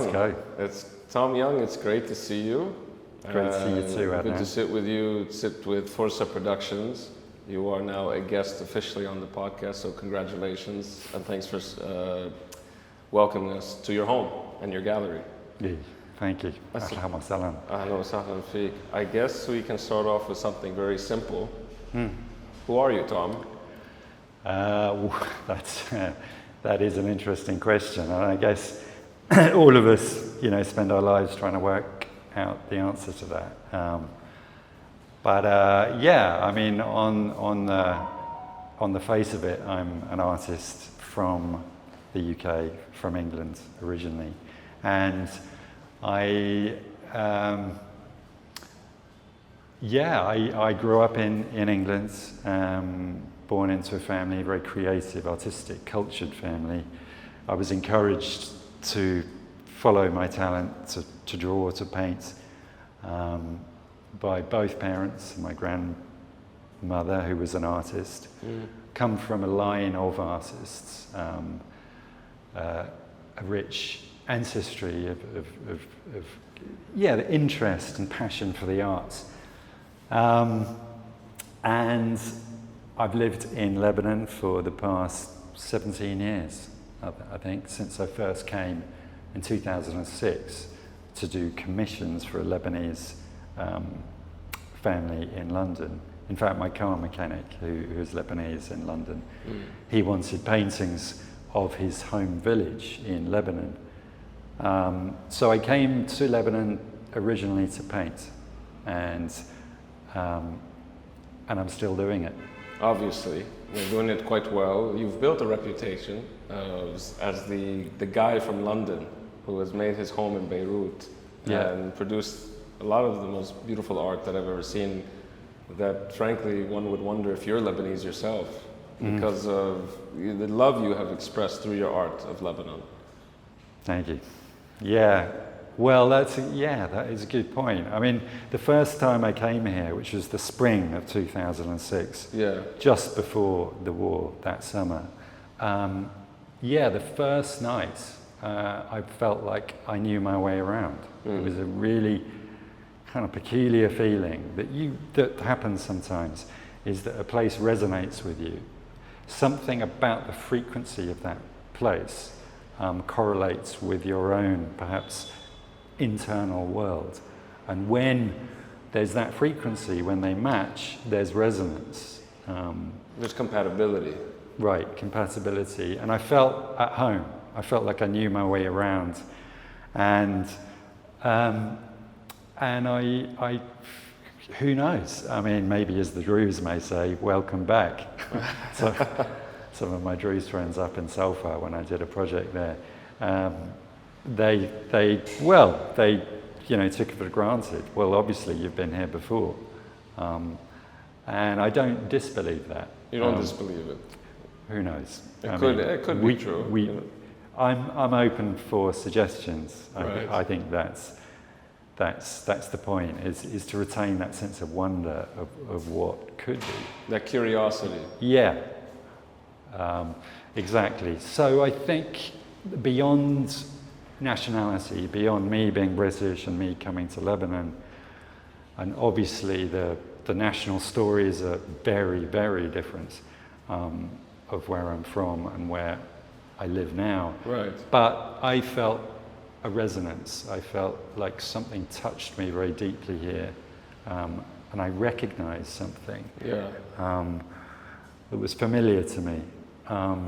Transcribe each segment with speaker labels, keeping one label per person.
Speaker 1: Let's go.
Speaker 2: It's Tom Young. It's great to see you.
Speaker 1: Great to see you too, Adnan.
Speaker 2: Good to sit with you, sit with Fursa Productions. You are now a guest officially on the podcast, so congratulations and thanks for welcoming us to your home and your gallery.
Speaker 1: Yeah, thank you. Ahlan wa salam.
Speaker 2: Ahlan wa sahlan feek. I guess we can start off with something very simple. Who are you, Tom?
Speaker 1: That is an interesting question, and I guess all of us, spend our lives trying to work out the answer to that. On the face of it, I'm an artist from the UK, from England originally, and I grew up in England. Born into a family, a very creative, artistic, cultured family. I was encouraged to follow my talent, to draw, to paint, by both parents. My grandmother, who was an artist, come from a line of artists, a rich ancestry of the interest and passion for the arts. And I've lived in Lebanon for the past 17 years, I think, since I first came in 2006 to do commissions for a Lebanese family in London. In fact, my car mechanic, who is Lebanese in London, he wanted paintings of his home village in Lebanon. So I came to Lebanon originally to paint, and I'm still doing it.
Speaker 2: Obviously, you're doing it quite well. You've built a reputation as the guy from London who has made his home in Beirut and produced a lot of the most beautiful art that I've ever seen, that frankly one would wonder if you're Lebanese yourself because of the love you have expressed through your art of Lebanon.
Speaker 1: Thank you. Yeah. Well, that is a good point. I mean, the first time I came here, which was the spring of 2006, just before the war that summer, the first night I felt like I knew my way around. It was a really kind of peculiar feeling that happens sometimes, is that a place resonates with you. Something about the frequency of that place correlates with your own, perhaps, internal world, and when there's that frequency, when they match, there's resonance.
Speaker 2: There's compatibility.
Speaker 1: Right, compatibility, and I felt at home. I felt like I knew my way around, and I who knows? I mean, maybe as the Druze may say, welcome back. So, some of my Druze friends up in Sofar, when I did a project there, they took it for granted. Well, obviously you've been here before, and I don't disbelieve that.
Speaker 2: You don't disbelieve it.
Speaker 1: Who knows?
Speaker 2: It could be true.
Speaker 1: I'm open for suggestions.
Speaker 2: Right.
Speaker 1: I think that's the point. Is to retain that sense of wonder of what could be.
Speaker 2: That curiosity.
Speaker 1: Yeah. Exactly. So I think beyond nationality, beyond me being British and me coming to Lebanon, and obviously the national stories are very, very different of where I'm from and where I live now.
Speaker 2: Right.
Speaker 1: But I felt a resonance. I felt like something touched me very deeply here, and I recognized something that was familiar to me. I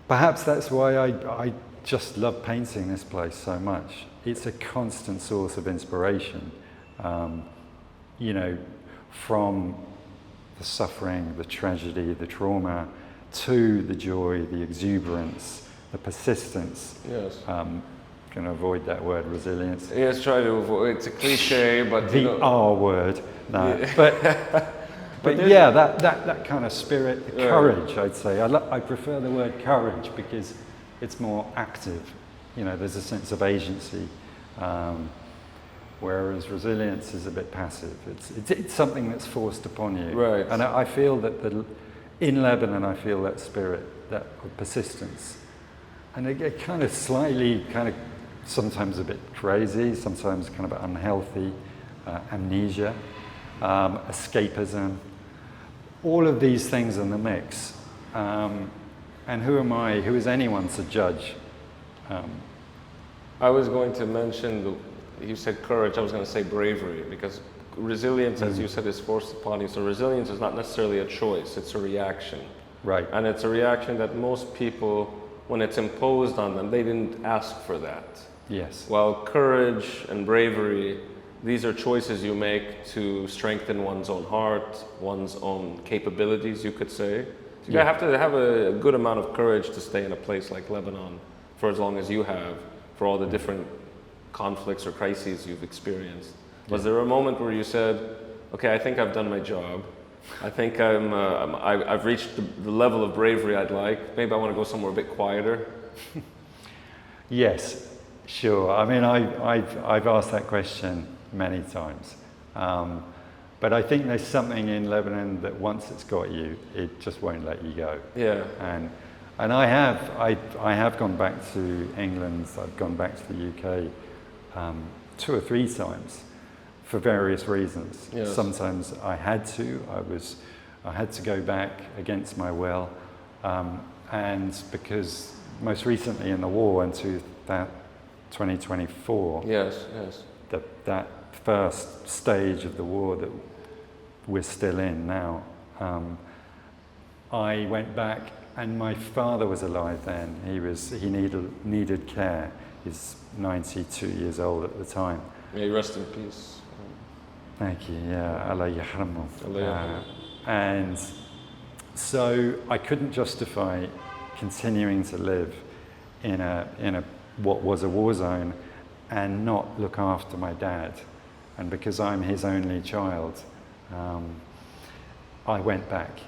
Speaker 1: perhaps that's why I just love painting this place so much. It's a constant source of inspiration, from the suffering, the tragedy, the trauma, to the joy, the exuberance, the persistence.
Speaker 2: Yes.
Speaker 1: Going to avoid that word, resilience.
Speaker 2: Yes, try to avoid. It's a cliche, but
Speaker 1: the R word. No,
Speaker 2: yeah.
Speaker 1: but that kind of spirit, the courage, I'd say. I prefer the word courage because it's more active. There's a sense of agency, whereas resilience is a bit passive. It's something that's forced upon you.
Speaker 2: Right.
Speaker 1: And I feel that in Lebanon, I feel that spirit, that persistence. And it get kind of slightly, sometimes a bit crazy, sometimes kind of unhealthy, amnesia, escapism, all of these things in the mix. And who is anyone to judge?
Speaker 2: I was going to mention, you said courage, I was going to say bravery, because resilience, as you said, is forced upon you. So resilience is not necessarily a choice, it's a reaction.
Speaker 1: Right.
Speaker 2: And it's a reaction that most people, when it's imposed on them, they didn't ask for that.
Speaker 1: Yes.
Speaker 2: While courage and bravery, these are choices you make to strengthen one's own heart, one's own capabilities, you could say. So you have to have a good amount of courage to stay in a place like Lebanon for as long as you have, for all the different conflicts or crises you've experienced. Was there a moment where you said, okay, I think I've done my job. I think I've reached the level of bravery I'd like. Maybe I want to go somewhere a bit quieter?
Speaker 1: Yes, sure. I mean, I've asked that question many times. But I think there's something in Lebanon that once it's got you, it just won't let you go.
Speaker 2: Yeah.
Speaker 1: And I have gone back to England. I've gone back to the UK 2 or 3 times for various reasons.
Speaker 2: Yes.
Speaker 1: Sometimes I had to. I had to go back against my will, and because most recently in the war in 2024.
Speaker 2: Yes.
Speaker 1: That first stage of the war that we're still in now. I went back, and my father was alive then. He needed care. He's 92 years old at the time.
Speaker 2: May you rest in peace.
Speaker 1: Thank you. Yeah, Allah yahramu.
Speaker 2: Allah
Speaker 1: And so I couldn't justify continuing to live in a what was a war zone and not look after my dad. And because I'm his only child, I went back.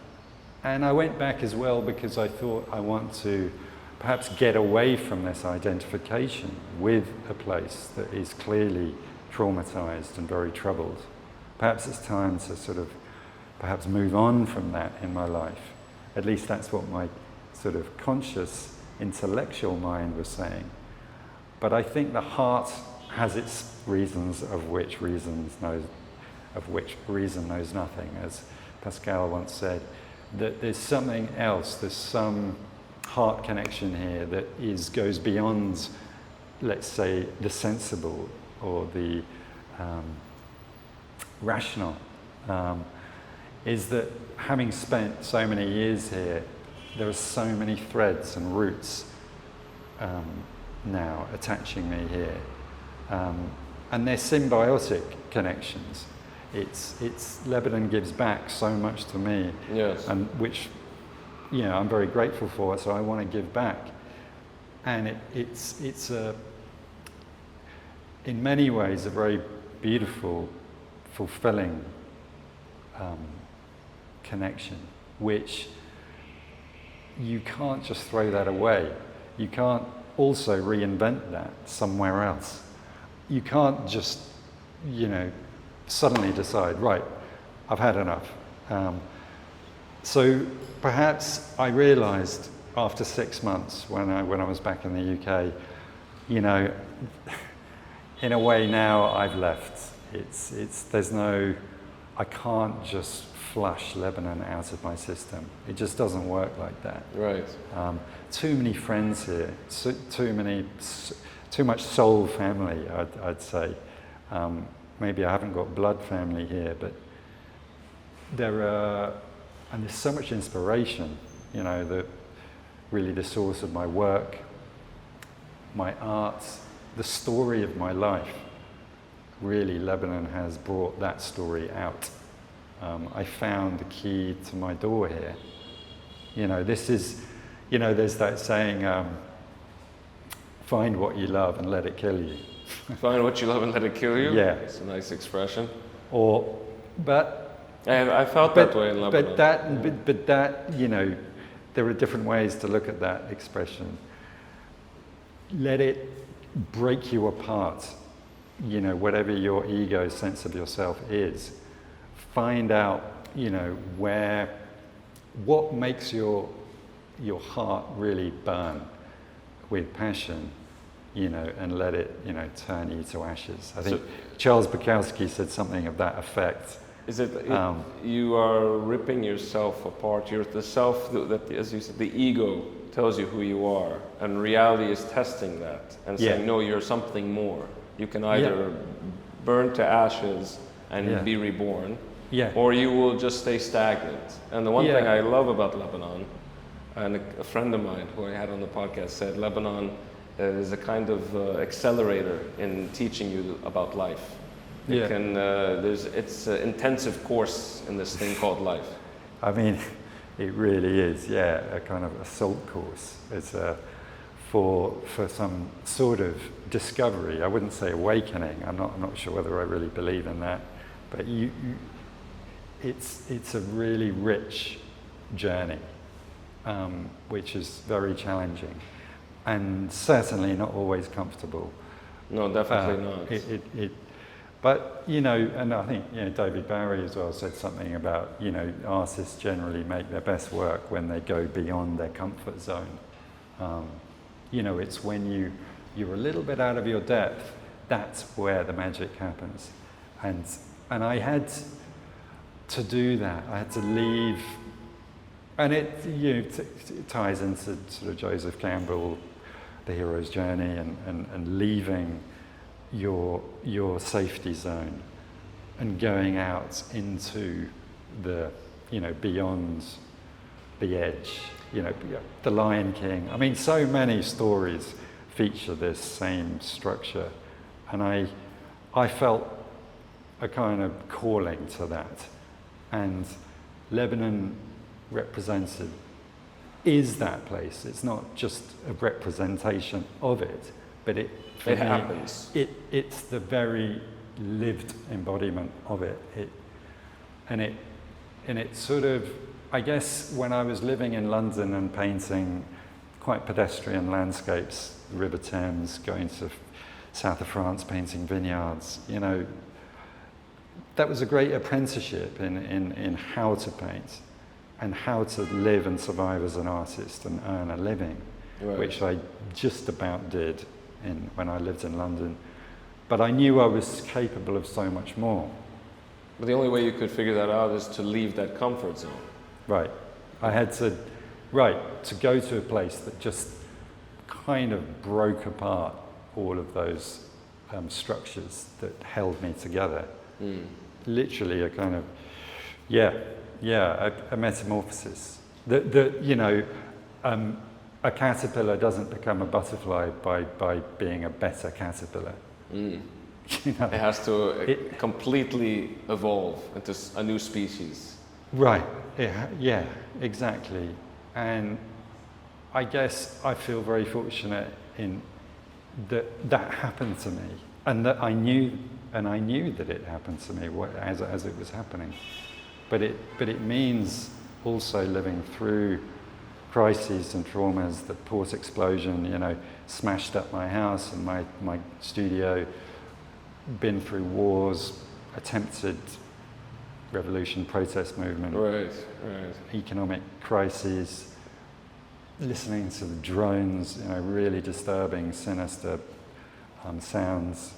Speaker 1: And I went back as well because I thought I want to perhaps get away from this identification with a place that is clearly traumatized and very troubled. Perhaps it's time to sort of perhaps move on from that in my life. At least that's what my sort of conscious, intellectual mind was saying. But I think the heart has its reasons of which reason knows nothing, as Pascal once said, that there's something else, there's some heart connection here that goes beyond, let's say, the sensible or the rational, is that having spent so many years here, there are so many threads and roots now attaching me here. And they're symbiotic connections. It's Lebanon gives back so much to me,
Speaker 2: yes,
Speaker 1: and which, I'm very grateful for. So I want to give back, and it's in many ways a very beautiful, fulfilling connection, which you can't just throw that away. You can't also reinvent that somewhere else. You can't just, suddenly decide, right, I've had enough. So perhaps I realized after 6 months when I was back in the UK, in a way now I've left. I can't just flush Lebanon out of my system. It just doesn't work like that.
Speaker 2: Right.
Speaker 1: Too many friends here, too much soul family, I'd say. Maybe I haven't got blood family here, but there's so much inspiration, really the source of my work, my art, the story of my life. Really, Lebanon has brought that story out. I found the key to my door here. This is, there's that saying, find what you love and let it kill you.
Speaker 2: Find what you love and let it kill you?
Speaker 1: Yeah.
Speaker 2: It's a nice expression.
Speaker 1: And
Speaker 2: I felt that way in Lebanon.
Speaker 1: But that, there are different ways to look at that expression. Let it break you apart, whatever your ego sense of yourself is. Find out, where what makes your heart really burn with passion, and let it, turn you to ashes. I think Charles Bukowski said something of that effect.
Speaker 2: Is it you are ripping yourself apart? You're the self that, as you said, the ego tells you who you are, and reality is testing that and saying, no, you're something more. You can either burn to ashes and be reborn, or you will just stay stagnant. And the one thing I love about Lebanon, and a friend of mine who I had on the podcast said, Lebanon is a kind of accelerator in teaching you about life. It's an intensive course in this thing called life.
Speaker 1: I mean, it really is, a kind of assault course. It's for some sort of discovery. I wouldn't say awakening. I'm not sure whether I really believe in that, but it's a really rich journey, which is very challenging, and certainly not always comfortable.
Speaker 2: No, definitely not.
Speaker 1: But, and I think, David Bowie as well said something about, artists generally make their best work when they go beyond their comfort zone. It's when you're a little bit out of your depth, that's where the magic happens. And I had to do that. I had to leave, and it ties into sort of Joseph Campbell, The Hero's Journey, and leaving your safety zone and going out into the, beyond the edge, the Lion King. I mean, so many stories feature this same structure, and I felt a kind of calling to that, and Lebanon is that place. It's not just a representation of it, but it
Speaker 2: happens.
Speaker 1: It's the very lived embodiment of it. And it sort of, I guess, when I was living in London and painting quite pedestrian landscapes, the River Thames, going to south of France, painting vineyards, that was a great apprenticeship in how to paint and how to live and survive as an artist and earn a living, which I just about did when I lived in London. But I knew I was capable of so much more.
Speaker 2: But the only way you could figure that out is to leave that comfort zone.
Speaker 1: Right. I had to go to a place that just kind of broke apart all of those structures that held me together. Literally a kind of, a metamorphosis. A caterpillar doesn't become a butterfly by being a better caterpillar.
Speaker 2: It has to completely evolve into a new species.
Speaker 1: Right, yeah, exactly. And I guess I feel very fortunate in that happened to me, and that I knew that it happened to me as it was happening. But it means also living through crises and traumas. The port explosion, smashed up my house and my studio, been through wars, attempted revolution, protest movement, economic crises, listening to the drones, really disturbing, sinister sounds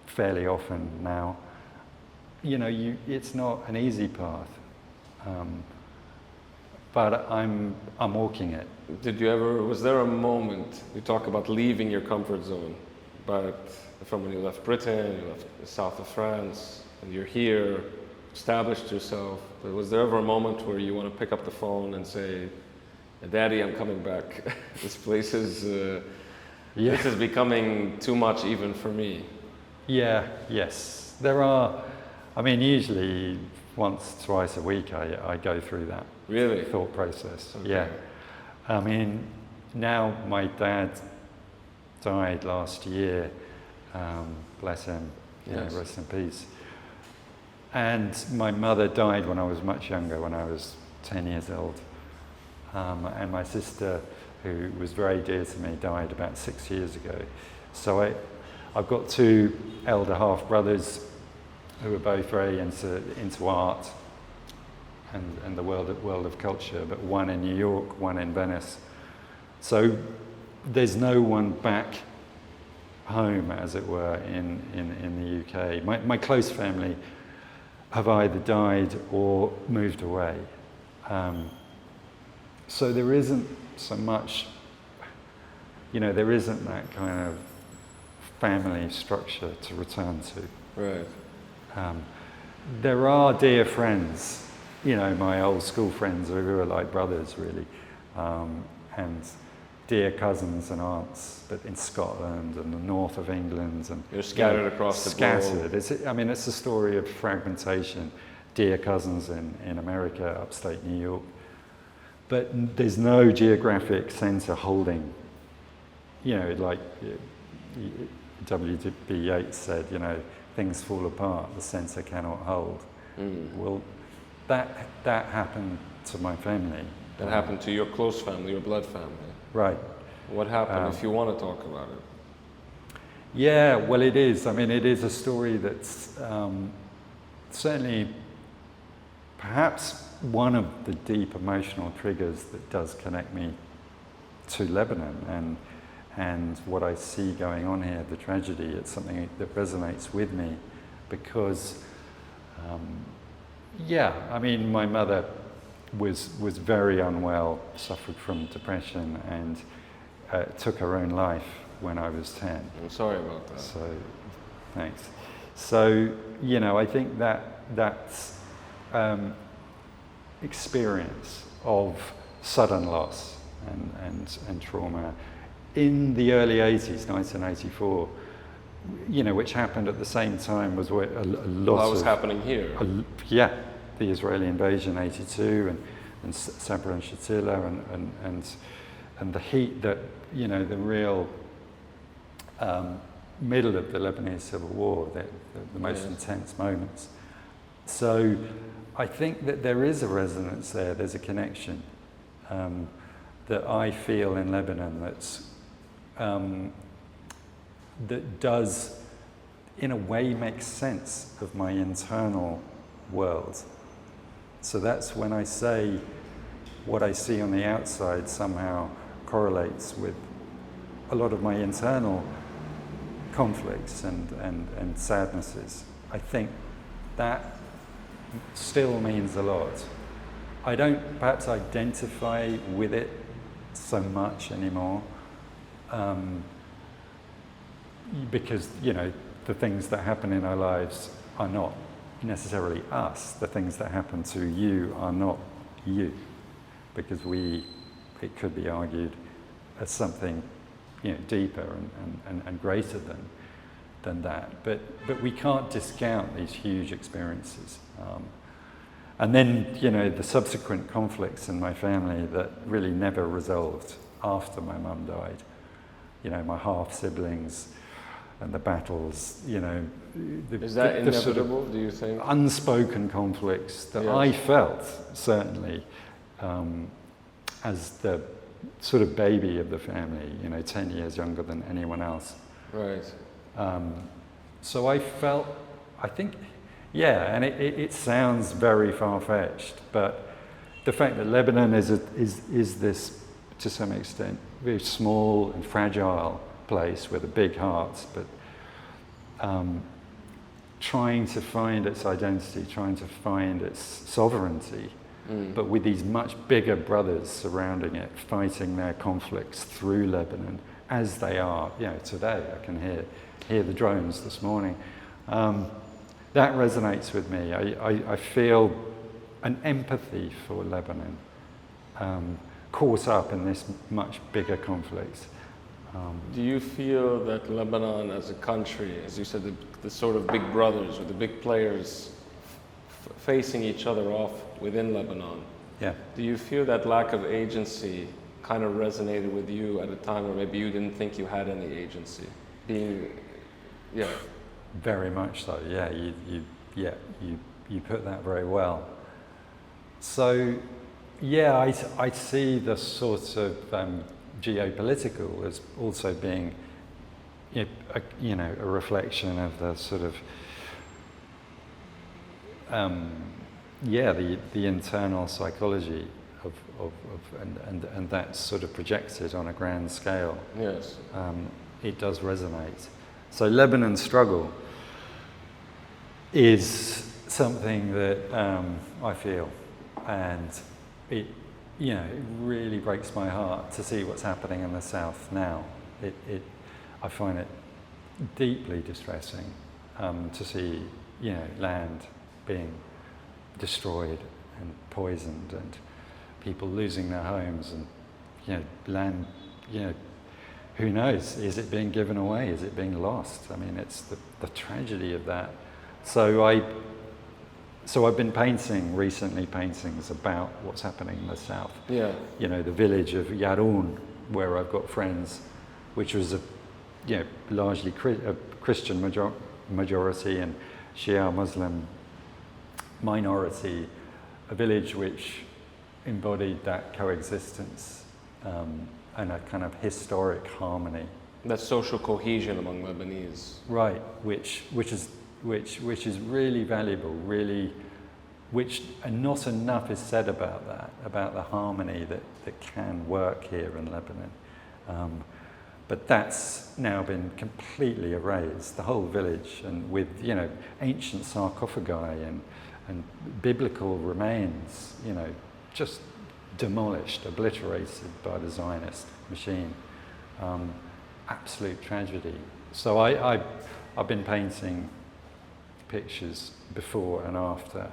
Speaker 1: fairly often now. It's not an easy path. But I'm walking it.
Speaker 2: Was there a moment, you talk about leaving your comfort zone, but from when you left Britain, you left the south of France, and you're here, established yourself, but was there ever a moment where you want to pick up the phone and say, Daddy, I'm coming back. This place is becoming too much even for me.
Speaker 1: Yes. There are, usually once, twice a week I go through that.
Speaker 2: Really?
Speaker 1: Thought process.
Speaker 2: Okay.
Speaker 1: Yeah. Now my dad died last year, bless him, rest in peace. And my mother died when I was much younger, when I was 10 years old. And my sister, who was very dear to me, died about 6 years ago. So I've got two elder half brothers who are both very into art. and the world of culture, but one in New York, one in Venice. So there's no one back home, as it were, in the UK. My close family have either died or moved away. So there isn't so much, there isn't that kind of family structure to return to.
Speaker 2: Right.
Speaker 1: There are dear friends, my old school friends who are like brothers, really, and dear cousins and aunts, but in Scotland and the north of England, and
Speaker 2: you're scattered across the globe.
Speaker 1: It's a story of fragmentation. Dear cousins in America, upstate New York, but there's no geographic centre holding. Like W.B. Yeats said, things fall apart, the centre cannot hold. Well, that happened to my family.
Speaker 2: That happened to your close family, your blood family.
Speaker 1: Right.
Speaker 2: What happened, if you want to talk about it?
Speaker 1: Yeah, well, it is. It is a story that's certainly perhaps one of the deep emotional triggers that does connect me to Lebanon and what I see going on here, the tragedy. It's something that resonates with me because, my mother was very unwell, suffered from depression, and took her own life when I was 10.
Speaker 2: I'm sorry about that.
Speaker 1: So, thanks. So, I think that's experience of sudden loss and trauma in the early 80s, 1984, which happened at the same time was a lot
Speaker 2: What was happening here?
Speaker 1: The Israeli invasion, 82, and Sabra and Shatila, and the heat that, the real middle of the Lebanese civil war, the most intense moments. So I think that there is a resonance there, there's a connection that I feel in Lebanon that does, in a way, make sense of my internal world. So that's when I say what I see on the outside somehow correlates with a lot of my internal conflicts and sadnesses. I think that still means a lot. I don't perhaps identify with it so much anymore because, the things that happen in our lives are not necessarily us. The things that happen to you are not you, because it could be argued as something, deeper and greater than that. But we can't discount these huge experiences. And then, the subsequent conflicts in my family that really never resolved after my mum died. My half siblings and the battles,
Speaker 2: Is that inevitable, sort of do you think?
Speaker 1: Unspoken conflicts that I felt, certainly, as the sort of baby of the family, 10 years younger than anyone else.
Speaker 2: Right.
Speaker 1: So I felt, I think, and it sounds very far-fetched, but the fact that Lebanon is this, to some extent, very small and fragile place with a big heart, but trying to find its identity, trying to find its sovereignty, but with these much bigger brothers surrounding it, fighting their conflicts through Lebanon, as they are, today. I can hear the drones this morning. That resonates with me. I feel an empathy for Lebanon, caught up in this much bigger conflict.
Speaker 2: Do you feel that Lebanon as a country, as you said, the sort of big brothers or the big players facing each other off within Lebanon, do you feel that lack of agency kind of resonated with you at a time where maybe you didn't think you had any agency?
Speaker 1: Very much so, you put that very well. So, I see the sort of geopolitical as also being, a reflection of the sort of the internal psychology of and that's sort of projected on a grand scale.
Speaker 2: Yes.
Speaker 1: It does resonate. So Lebanon's struggle is something that I feel, and it really breaks my heart to see what's happening in the south now. I find it deeply distressing to see land being destroyed and poisoned, and people losing their homes, and land, who knows? Is it being given away? Is it being lost? I mean, it's the tragedy of that. So I've been recently paintings about what's happening in the south.
Speaker 2: Yeah.
Speaker 1: The village of Yaroun, where I've got friends, which was a largely Christian majority and Shia Muslim minority, a village which embodied that coexistence and a kind of historic harmony.
Speaker 2: That social cohesion among Lebanese.
Speaker 1: Right, which is really valuable, and not enough is said about that, about the harmony that can work here in Lebanon. But that's now been completely erased, the whole village, and with ancient sarcophagi and biblical remains, just demolished, obliterated by the Zionist machine. Absolute tragedy. So I've been painting pictures before and after,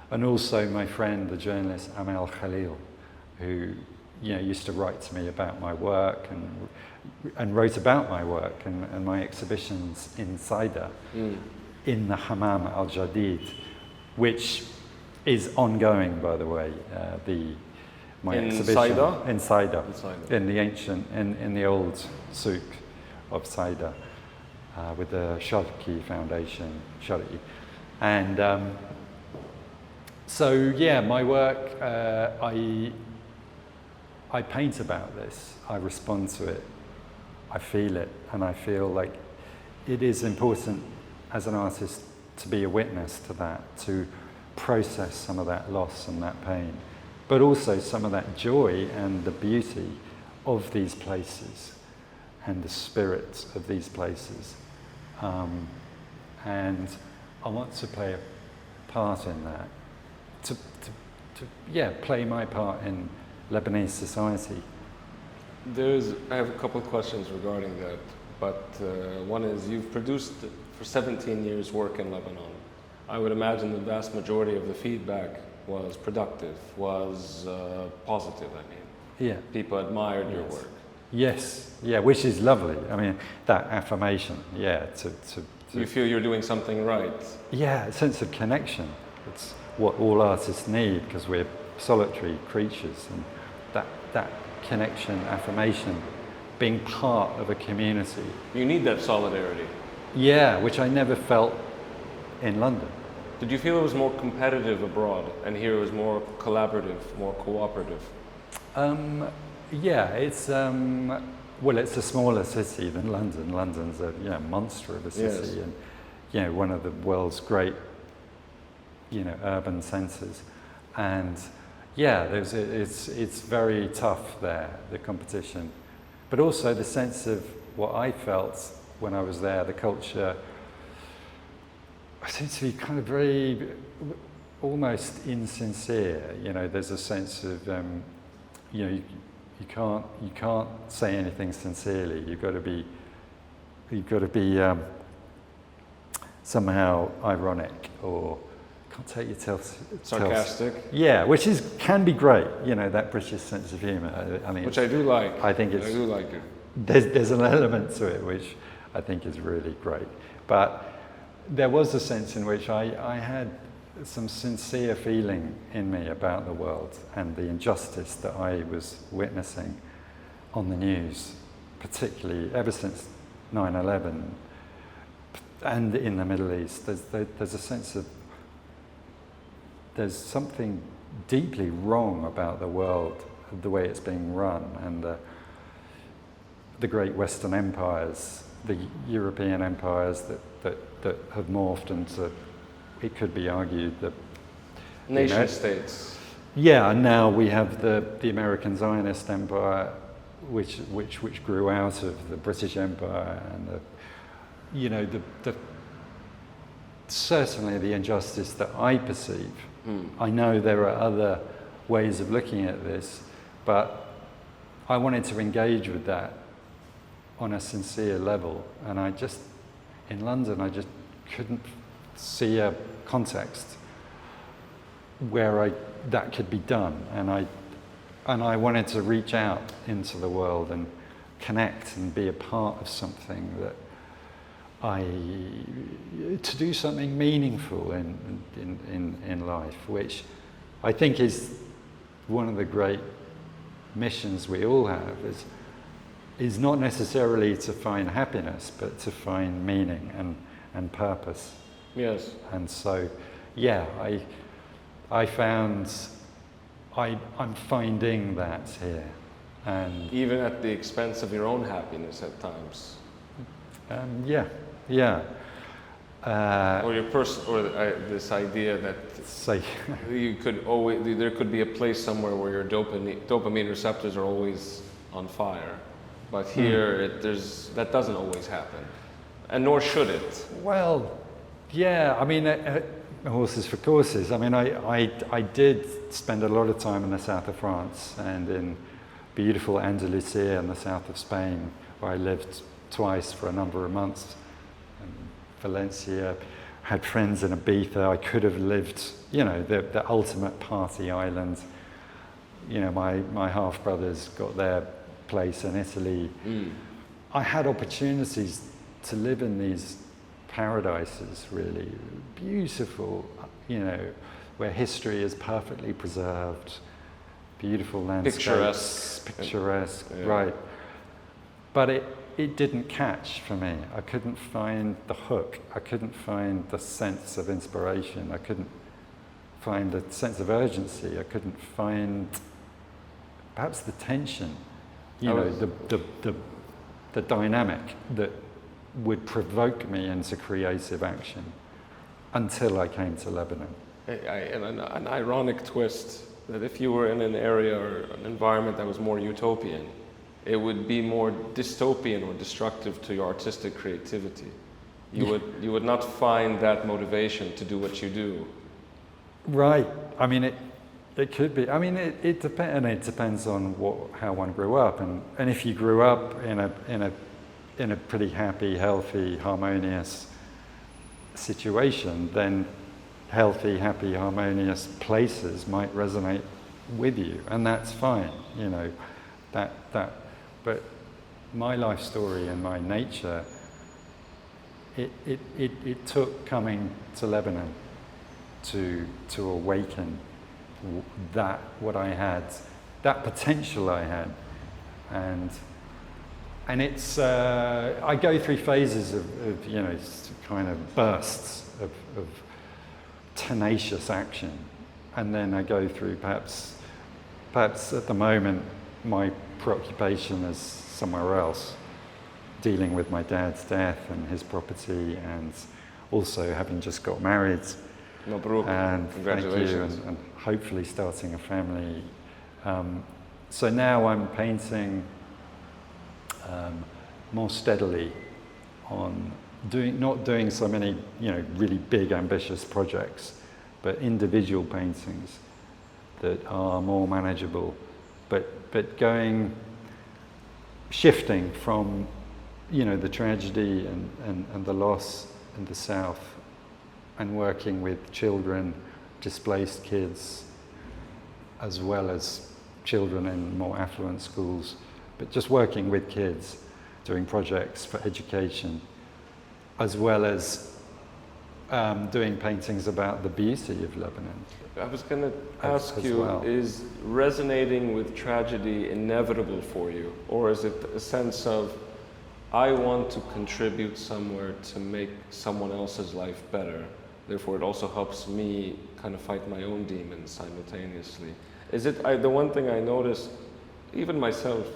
Speaker 1: and also my friend, the journalist Amal Khalil, who used to write to me about my work and wrote about my work and my exhibitions in Saida, in the Hammam Al Jadid, which is ongoing, by the way. My exhibition
Speaker 2: Saida?
Speaker 1: In Saida, in the ancient, in the old souk of Saida, with the Sharqi Foundation, Sharqi, and my work. I paint about this. I respond to it. I feel it, and I feel like it is important as an artist to be a witness to that, to process some of that loss and that pain, but also some of that joy and the beauty of these places and the spirit of these places. And I want to play a part in that, to play my part in Lebanese society.
Speaker 2: I have a couple of questions regarding that, but one is, you've produced for 17 years work in Lebanon. I would imagine the vast majority of the feedback was productive, was positive, I mean.
Speaker 1: Yeah.
Speaker 2: People admired your work.
Speaker 1: Yes, which is lovely. I mean, that affirmation,
Speaker 2: You feel you're doing something right?
Speaker 1: Yeah, a sense of connection. It's what all artists need, because we're solitary creatures, and that connection, affirmation, being part of a community.
Speaker 2: You need that solidarity.
Speaker 1: Yeah, which I never felt in London.
Speaker 2: Did you feel it was more competitive abroad, and here it was more collaborative, more cooperative?
Speaker 1: It's it's a smaller city than London. London's a monster of a city, and one of the world's great urban centres, and it's very tough there, the competition, but also the sense of what I felt when I was there, the culture. I seem to be kind of very, almost insincere. There's a sense of, you can't say anything sincerely. You've got to be somehow ironic, or can't take yourself
Speaker 2: sarcastic.
Speaker 1: Which can be great. That British sense of humour. I mean,
Speaker 2: which I do like.
Speaker 1: I think I do like it. There's an element to it which I think is really great, but there was a sense in which I had some sincere feeling in me about the world and the injustice that I was witnessing on the news, particularly ever since 9/11 and in the Middle East. There's a sense of there's something deeply wrong about the world, the way it's being run, and the great Western empires, the European empires that have morphed into, it could be argued, the
Speaker 2: Nation states.
Speaker 1: Yeah, and now we have the American Zionist Empire, which grew out of the British Empire, and certainly the injustice that I perceive. I know there are other ways of looking at this, but I wanted to engage with that on a sincere level, and in London, I just couldn't see a context where that could be done, and I wanted to reach out into the world and connect and be a part of something to do something meaningful in life, which I think is one of the great missions we all have, is not necessarily to find happiness, but to find meaning and purpose.
Speaker 2: Yes.
Speaker 1: And so, yeah, I found I'm finding that here, and
Speaker 2: even at the expense of your own happiness at times.
Speaker 1: Yeah.
Speaker 2: Or your this idea that you could always, there could be a place somewhere where your dopamine receptors are always on fire, but here that doesn't always happen, and nor should it.
Speaker 1: Well, yeah. I mean, horses for courses. I mean, I did spend a lot of time in the south of France and in beautiful Andalusia in the south of Spain, where I lived twice for a number of months. Valencia, had friends in Ibiza. I could have lived, the ultimate party island. My half brothers got their place in Italy. I had opportunities to live in these paradises, really beautiful, where history is perfectly preserved, beautiful landscapes, picturesque,
Speaker 2: yeah.
Speaker 1: Right. But it didn't catch for me. I couldn't find the hook. I couldn't find the sense of inspiration. I couldn't find the sense of urgency. I couldn't find perhaps the tension, the dynamic that would provoke me into creative action until I came to Lebanon.
Speaker 2: An ironic twist that if you were in an area or an environment that was more utopian, it would be more dystopian or destructive to your artistic creativity. You would not find that motivation to do what you do. Right.
Speaker 1: I mean, it could be. I mean, it depends, and it depends on how one grew up, and if you grew up in a pretty happy, healthy, harmonious situation, then healthy, happy, harmonious places might resonate with you, and that's fine. But my life story and my nature, it took coming to Lebanon to awaken what I had, that potential I had, and it's I go through phases of kind of bursts of tenacious action, and then I go through perhaps at the moment my preoccupation is somewhere else, dealing with my dad's death and his property, and also having just got married.
Speaker 2: Mabruk.
Speaker 1: And
Speaker 2: Congratulations.
Speaker 1: thank you, and hopefully starting a family. So now I'm painting more steadily on not doing so many really big ambitious projects, but individual paintings that are more manageable, but shifting from the tragedy and the loss in the south, and working with children, displaced kids, as well as children in more affluent schools, but just working with kids, doing projects for education, as well as doing paintings about the beauty of Lebanon.
Speaker 2: I was going to ask you, well, is resonating with tragedy inevitable for you? Or is it a sense of, I want to contribute somewhere to make someone else's life better, therefore it also helps me kind of fight my own demons simultaneously? Is it, the one thing I notice, even myself,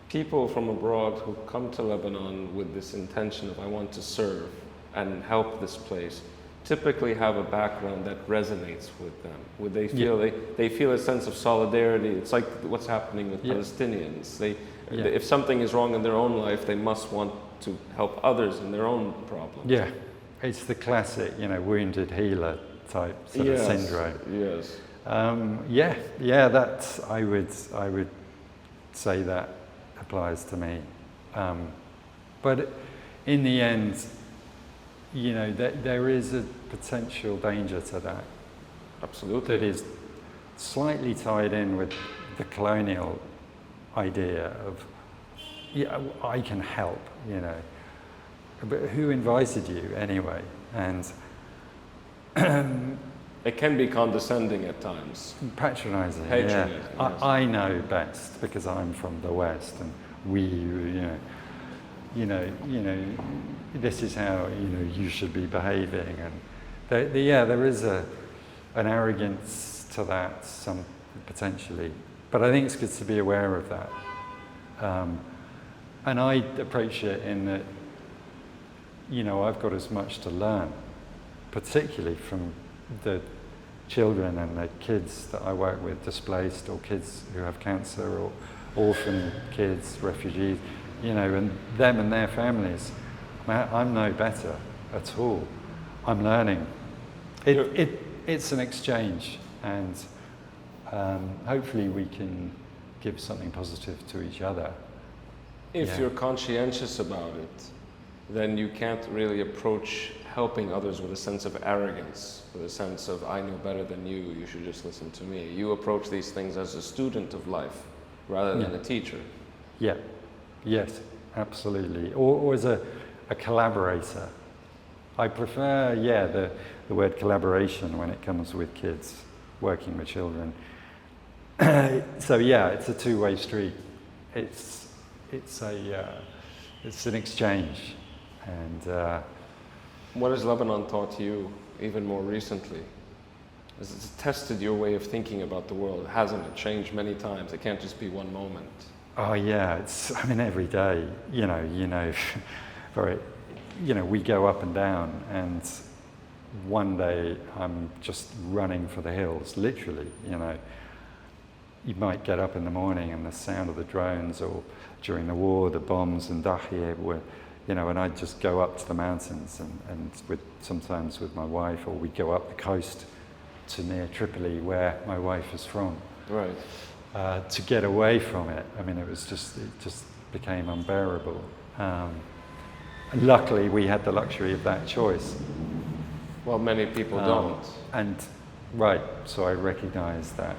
Speaker 2: people from abroad who come to Lebanon with this intention of, I want to serve and help this place, typically have a background that resonates with them. Would they feel they feel a sense of solidarity? It's like what's happening with Palestinians. If something is wrong in their own life, they must want to help others in their own problems.
Speaker 1: Yeah, it's the classic, wounded healer type sort of syndrome.
Speaker 2: Yes.
Speaker 1: That's I would say that applies to me. But in the end, there is a potential danger to that.
Speaker 2: Absolutely.
Speaker 1: That is slightly tied in with the colonial idea of, I can help, But who invited you anyway? And
Speaker 2: it can be condescending at times.
Speaker 1: Patronizing,
Speaker 2: Patronizing, yes.
Speaker 1: I know best because I'm from the West, and this is how you should be behaving, and there is an arrogance to that, some potentially, but I think it's good to be aware of that, and I approach it in that I've got as much to learn, particularly from the children and the kids that I work with, displaced, or kids who have cancer, or orphan kids, refugees, and them and their families. I'm no better at all. I'm learning. It's an exchange, and hopefully we can give something positive to each other.
Speaker 2: If you're conscientious about it, then you can't really approach helping others with a sense of arrogance, with a sense of, I know better than you should just listen to me. You approach these things as a student of life rather than a teacher.
Speaker 1: Yeah, yes, absolutely. Or as a collaborator. I prefer, the word collaboration when it comes with kids, working with children. So it's a two-way street. It's an exchange. And
Speaker 2: what has Lebanon taught you even more recently? It's tested your way of thinking about the world, hasn't it? Changed many times. It can't just be one moment.
Speaker 1: Oh yeah, every day, we go up and down, and one day I'm just running for the hills, literally, You might get up in the morning and the sound of the drones, or during the war, the bombs in Dahiyeh were, and I'd just go up to the mountains and sometimes with my wife, or we'd go up the coast to near Tripoli, where my wife is from.
Speaker 2: Right.
Speaker 1: To get away from it. It just became unbearable. Luckily, we had the luxury of that choice.
Speaker 2: Well, many people don't.
Speaker 1: And so I recognise that.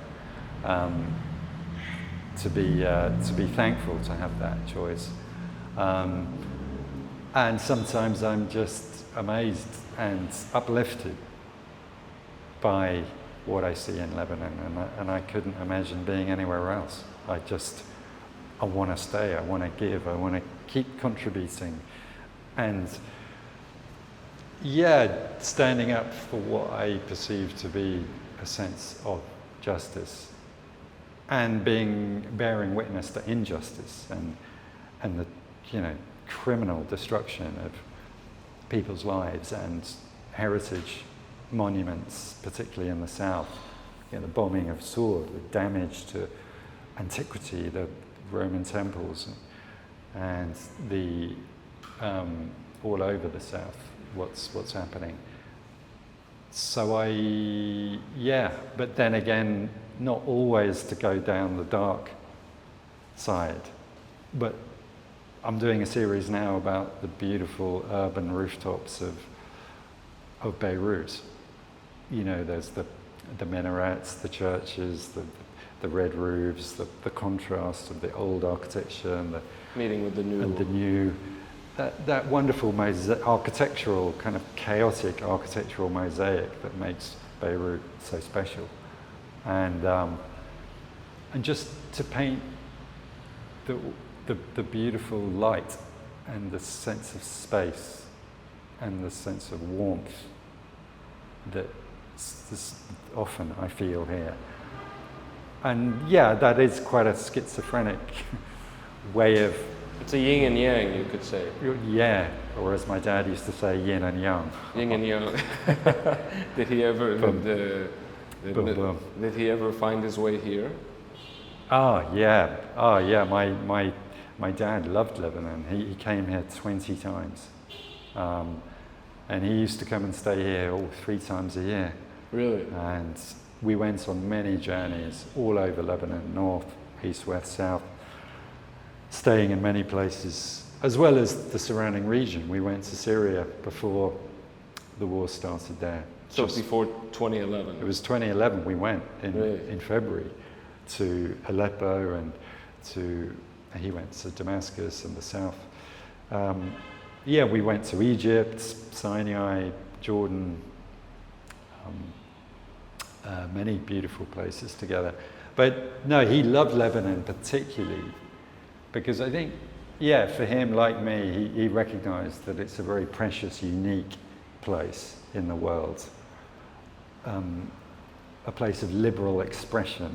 Speaker 1: To be thankful to have that choice. And sometimes I'm just amazed and uplifted by what I see in Lebanon, and I couldn't imagine being anywhere else. I want to stay, I want to give, I want to keep contributing, and standing up for what I perceive to be a sense of justice, and bearing witness to injustice and the criminal destruction of people's lives and heritage monuments, particularly in the south. The bombing of Sur, the damage to antiquity, the Roman temples, and the all over the south. What's happening? So but then again, not always to go down the dark side, but I'm doing a series now about the beautiful urban rooftops of Beirut. There's the minarets, the churches, the red roofs, the contrast of the old architecture and the
Speaker 2: meeting with the new.
Speaker 1: And the new, that wonderful architectural, kind of chaotic architectural mosaic that makes Beirut so special. And just to paint the beautiful light and the sense of space and the sense of warmth that often I feel here. And that is quite a schizophrenic way of
Speaker 2: It's a yin and yang, you could say.
Speaker 1: Yeah, or as my dad used to say, yin and yang.
Speaker 2: Yin and yang. Did he ever did he ever find his way here?
Speaker 1: Oh yeah. My dad loved Lebanon. He came here 20 times. And he used to come and stay here 3 times a year.
Speaker 2: Really?
Speaker 1: And we went on many journeys all over Lebanon, north, east, west, south, staying in many places, as well as the surrounding region. We went to Syria before the war started there.
Speaker 2: So before 2011?
Speaker 1: It was 2011 we went in February to Aleppo, and he went to Damascus and the south. We went to Egypt, Sinai, Jordan, many beautiful places together. But no, he loved Lebanon particularly because I think, for him, like me, he recognized that it's a very precious, unique place in the world. A place of liberal expression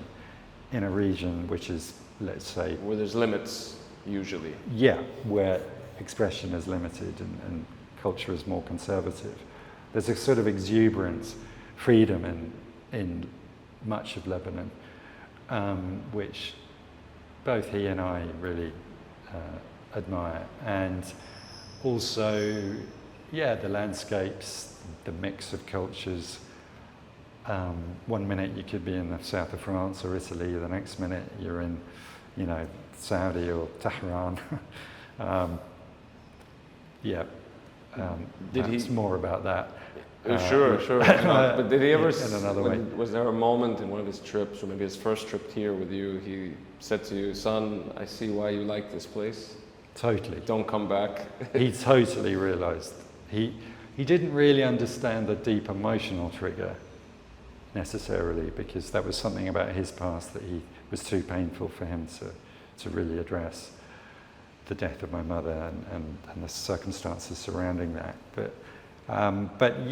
Speaker 1: in a region which is, let's say...
Speaker 2: Where there's limits, usually.
Speaker 1: Yeah, where expression is limited and culture is more conservative. There's a sort of exuberant freedom in much of Lebanon, which both he and I really admire. And also, the landscapes, the mix of cultures. One minute you could be in the south of France or Italy, the next minute you're in, Saudi or Tehran. It's more about that.
Speaker 2: Sure. But did he ever?
Speaker 1: In another way.
Speaker 2: Was there a moment in one of his trips, or maybe his first trip here with you, he said to you, "Son, I see why you like this place.
Speaker 1: Totally.
Speaker 2: Don't come back."
Speaker 1: He totally realised. He didn't really understand the deep emotional trigger necessarily, because that was something about his past that was too painful for him to really address. The death of my mother and the circumstances surrounding that, but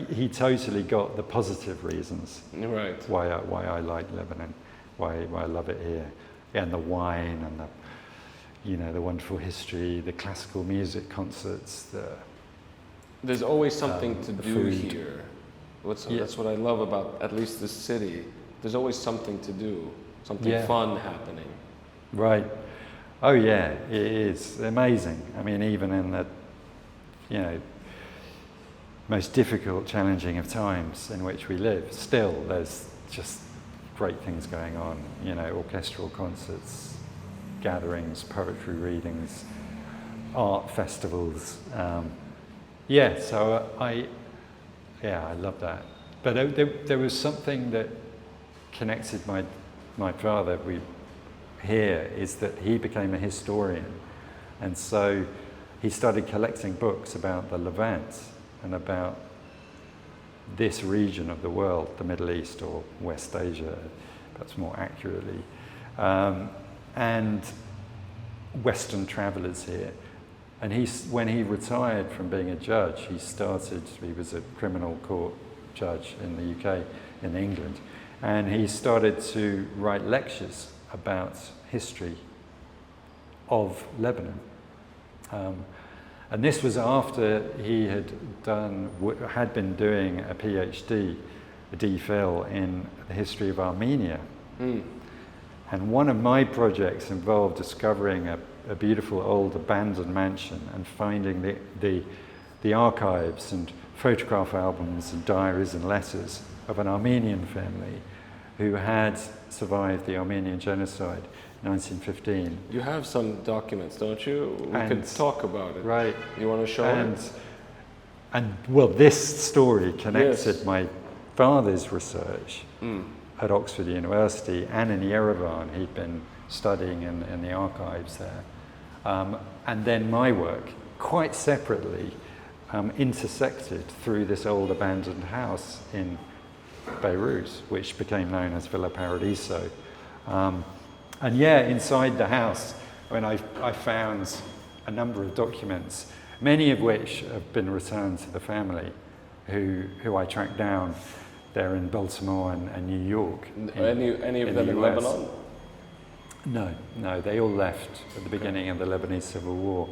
Speaker 1: he totally got the positive reasons why I like Lebanon, why I love it here, and the wine and the wonderful history, the classical music concerts.
Speaker 2: There's always something to do
Speaker 1: food.
Speaker 2: here. That's what I love about at least this city. There's always something to do, something fun happening.
Speaker 1: Right. Oh yeah, it is amazing. I mean, even in the, most difficult, challenging of times in which we live, still there's just great things going on. Orchestral concerts, gatherings, poetry readings, art festivals. So I love that. But there was something that connected my father. Here is that he became a historian, and so he started collecting books about the Levant and about this region of the world, the Middle East or West Asia, perhaps more accurately, and Western travellers here. And when he retired from being a judge, he was a criminal court judge in the UK, in England, and he started to write lectures about history of Lebanon. And this was after he had been doing a PhD, a DPhil, in the history of Armenia. And one of my projects involved discovering a beautiful old abandoned mansion and finding the archives and photograph albums and diaries and letters of an Armenian family who had survived the Armenian genocide in 1915.
Speaker 2: You have some documents, don't you? We could talk about it.
Speaker 1: Right.
Speaker 2: You want to show it?
Speaker 1: And this story connected my father's research at Oxford University and in Yerevan. He'd been studying in the archives there. And then my work, quite separately, intersected through this old abandoned house in Beirut, which became known as Villa Paradiso. Inside the house, I found a number of documents, many of which have been returned to the family, who I tracked down there in Baltimore and New York.
Speaker 2: Any of them in Lebanon?
Speaker 1: No, they all left at the beginning of the Lebanese Civil War.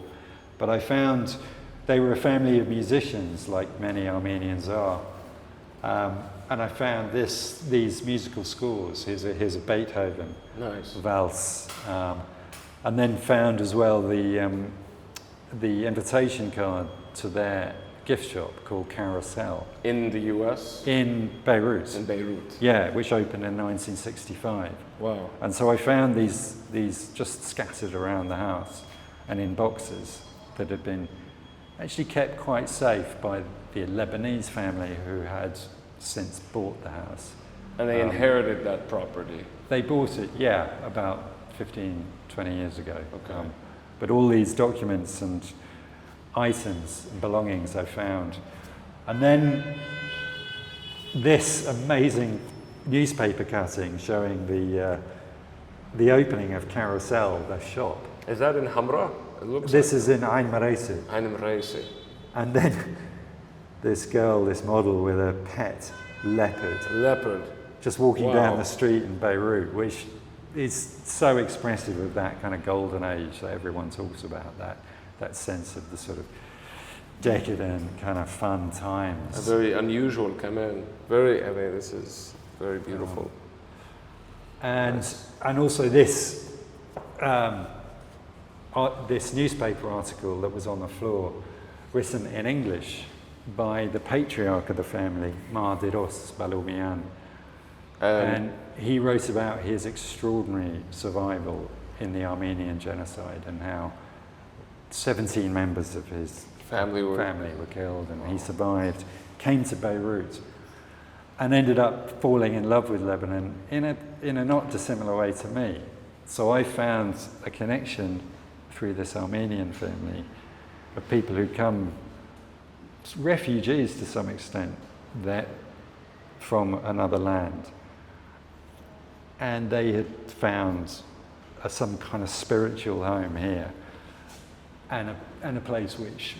Speaker 1: But I found they were a family of musicians, like many Armenians are. And I found these musical scores. Here's a Beethoven valse. And then found as well the invitation card to their gift shop called Carousel.
Speaker 2: In the US?
Speaker 1: In Beirut.
Speaker 2: In Beirut.
Speaker 1: Yeah, which opened in 1965.
Speaker 2: Wow.
Speaker 1: And so I found these just scattered around the house and in boxes that had been actually kept quite safe by the Lebanese family who had since bought the house.
Speaker 2: And they inherited that property?
Speaker 1: They bought it, yeah, about 15, 20 years ago.
Speaker 2: Okay.
Speaker 1: But all these documents and items and belongings I found. And then this amazing newspaper cutting showing the opening of Carousel, the shop.
Speaker 2: Is that in Hamra? It looks
Speaker 1: this is in Ain Maraisi.
Speaker 2: Ain Maraisi.
Speaker 1: And then this girl, this model with a pet leopard, just walking down the street in Beirut, which is so expressive of that kind of golden age that everyone talks about, that sense of the sort of decadent kind of fun times.
Speaker 2: A very unusual kaman. This is very beautiful.
Speaker 1: And also this this newspaper article that was on the floor, written in English by the patriarch of the family, Mardiros Baloumian. And he wrote about his extraordinary survival in the Armenian genocide and how 17 members of his family were killed, and he survived, came to Beirut and ended up falling in love with Lebanon in a not dissimilar way to me. So I found a connection through this Armenian family of people who come, refugees to some extent, that from another land. And they had found some kind of spiritual home here, and a place which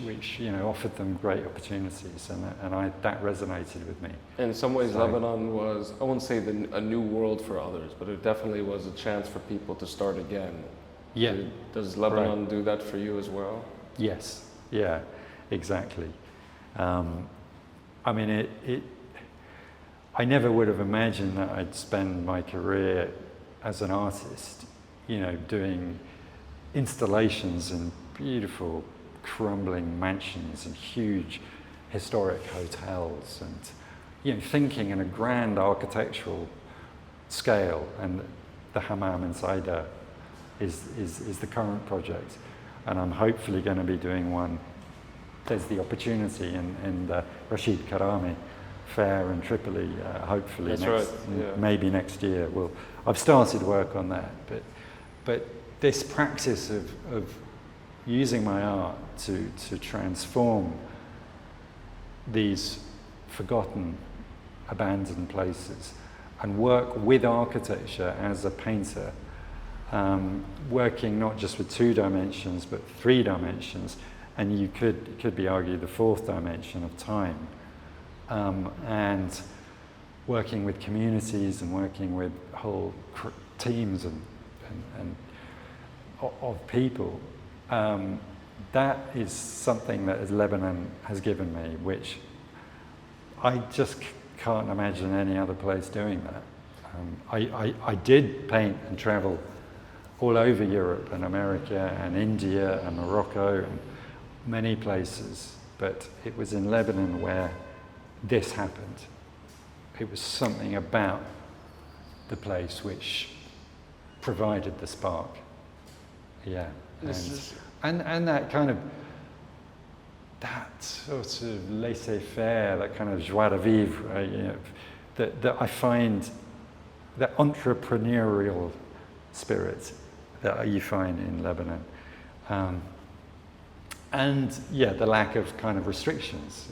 Speaker 1: offered them great opportunities, and that resonated with me.
Speaker 2: In some ways, Lebanon was, I won't say a new world for others, but it definitely was a chance for people to start again.
Speaker 1: Yeah.
Speaker 2: Does Lebanon do that for you as well?
Speaker 1: Yes. Yeah. Exactly. I mean, I never would have imagined that I'd spend my career as an artist, doing installations in beautiful, crumbling mansions and huge historic hotels, and thinking in a grand architectural scale. And the Hammam in Saida is the current project, and I'm hopefully going to be doing one. There's the opportunity in the Rashid Karami Fair in Tripoli, hopefully maybe next year. I've started work on that, but this practice of using my art to transform these forgotten, abandoned places and work with architecture as a painter, working not just with 2 dimensions but 3 dimensions, and it could be argued the 4th dimension of time. And working with communities and working with whole teams of people, that is something that Lebanon has given me, which I just can't imagine any other place doing that. I did paint and travel all over Europe and America and India and Morocco and many places, but it was in Lebanon where this happened. It was something about the place which provided the spark. Yeah. And that kind of, that sort of laissez-faire, that kind of joie de vivre, right? That I find, that entrepreneurial spirit that you find in Lebanon. And the lack of kind of restrictions,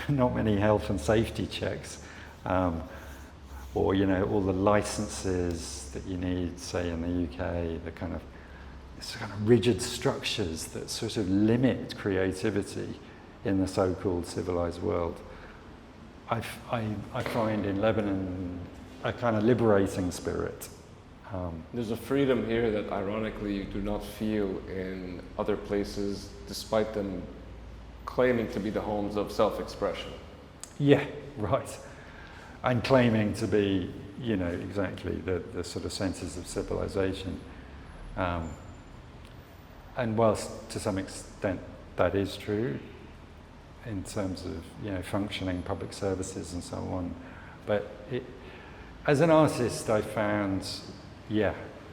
Speaker 1: not many health and safety checks, or all the licenses that you need, say in the UK, the kind of rigid structures that sort of limit creativity in the so-called civilized world. I find in Lebanon a kind of liberating spirit,
Speaker 2: There's a freedom here that ironically you do not feel in other places, despite them claiming to be the homes of self-expression.
Speaker 1: Yeah, right. And claiming to be, you know, exactly the sort of centres of civilization. And whilst to some extent that is true in terms of, you know, functioning public services and so on, but as an artist I found,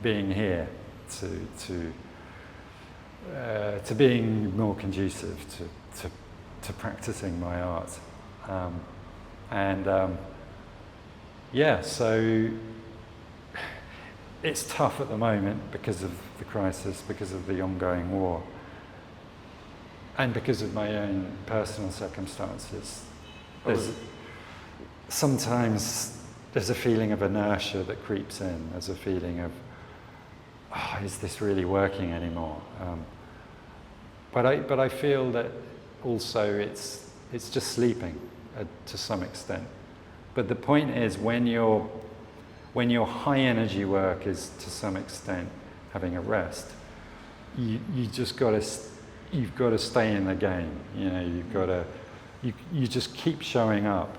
Speaker 1: being here to being more conducive to practicing my art. So it's tough at the moment because of the crisis, because of the ongoing war, and because of my own personal circumstances. Sometimes there's a feeling of inertia that creeps in. There's a feeling of, is this really working anymore? But I feel that also it's just sleeping to some extent. But the point is, when your high energy work is to some extent having a rest, you've got to stay in the game. You know, you just keep showing up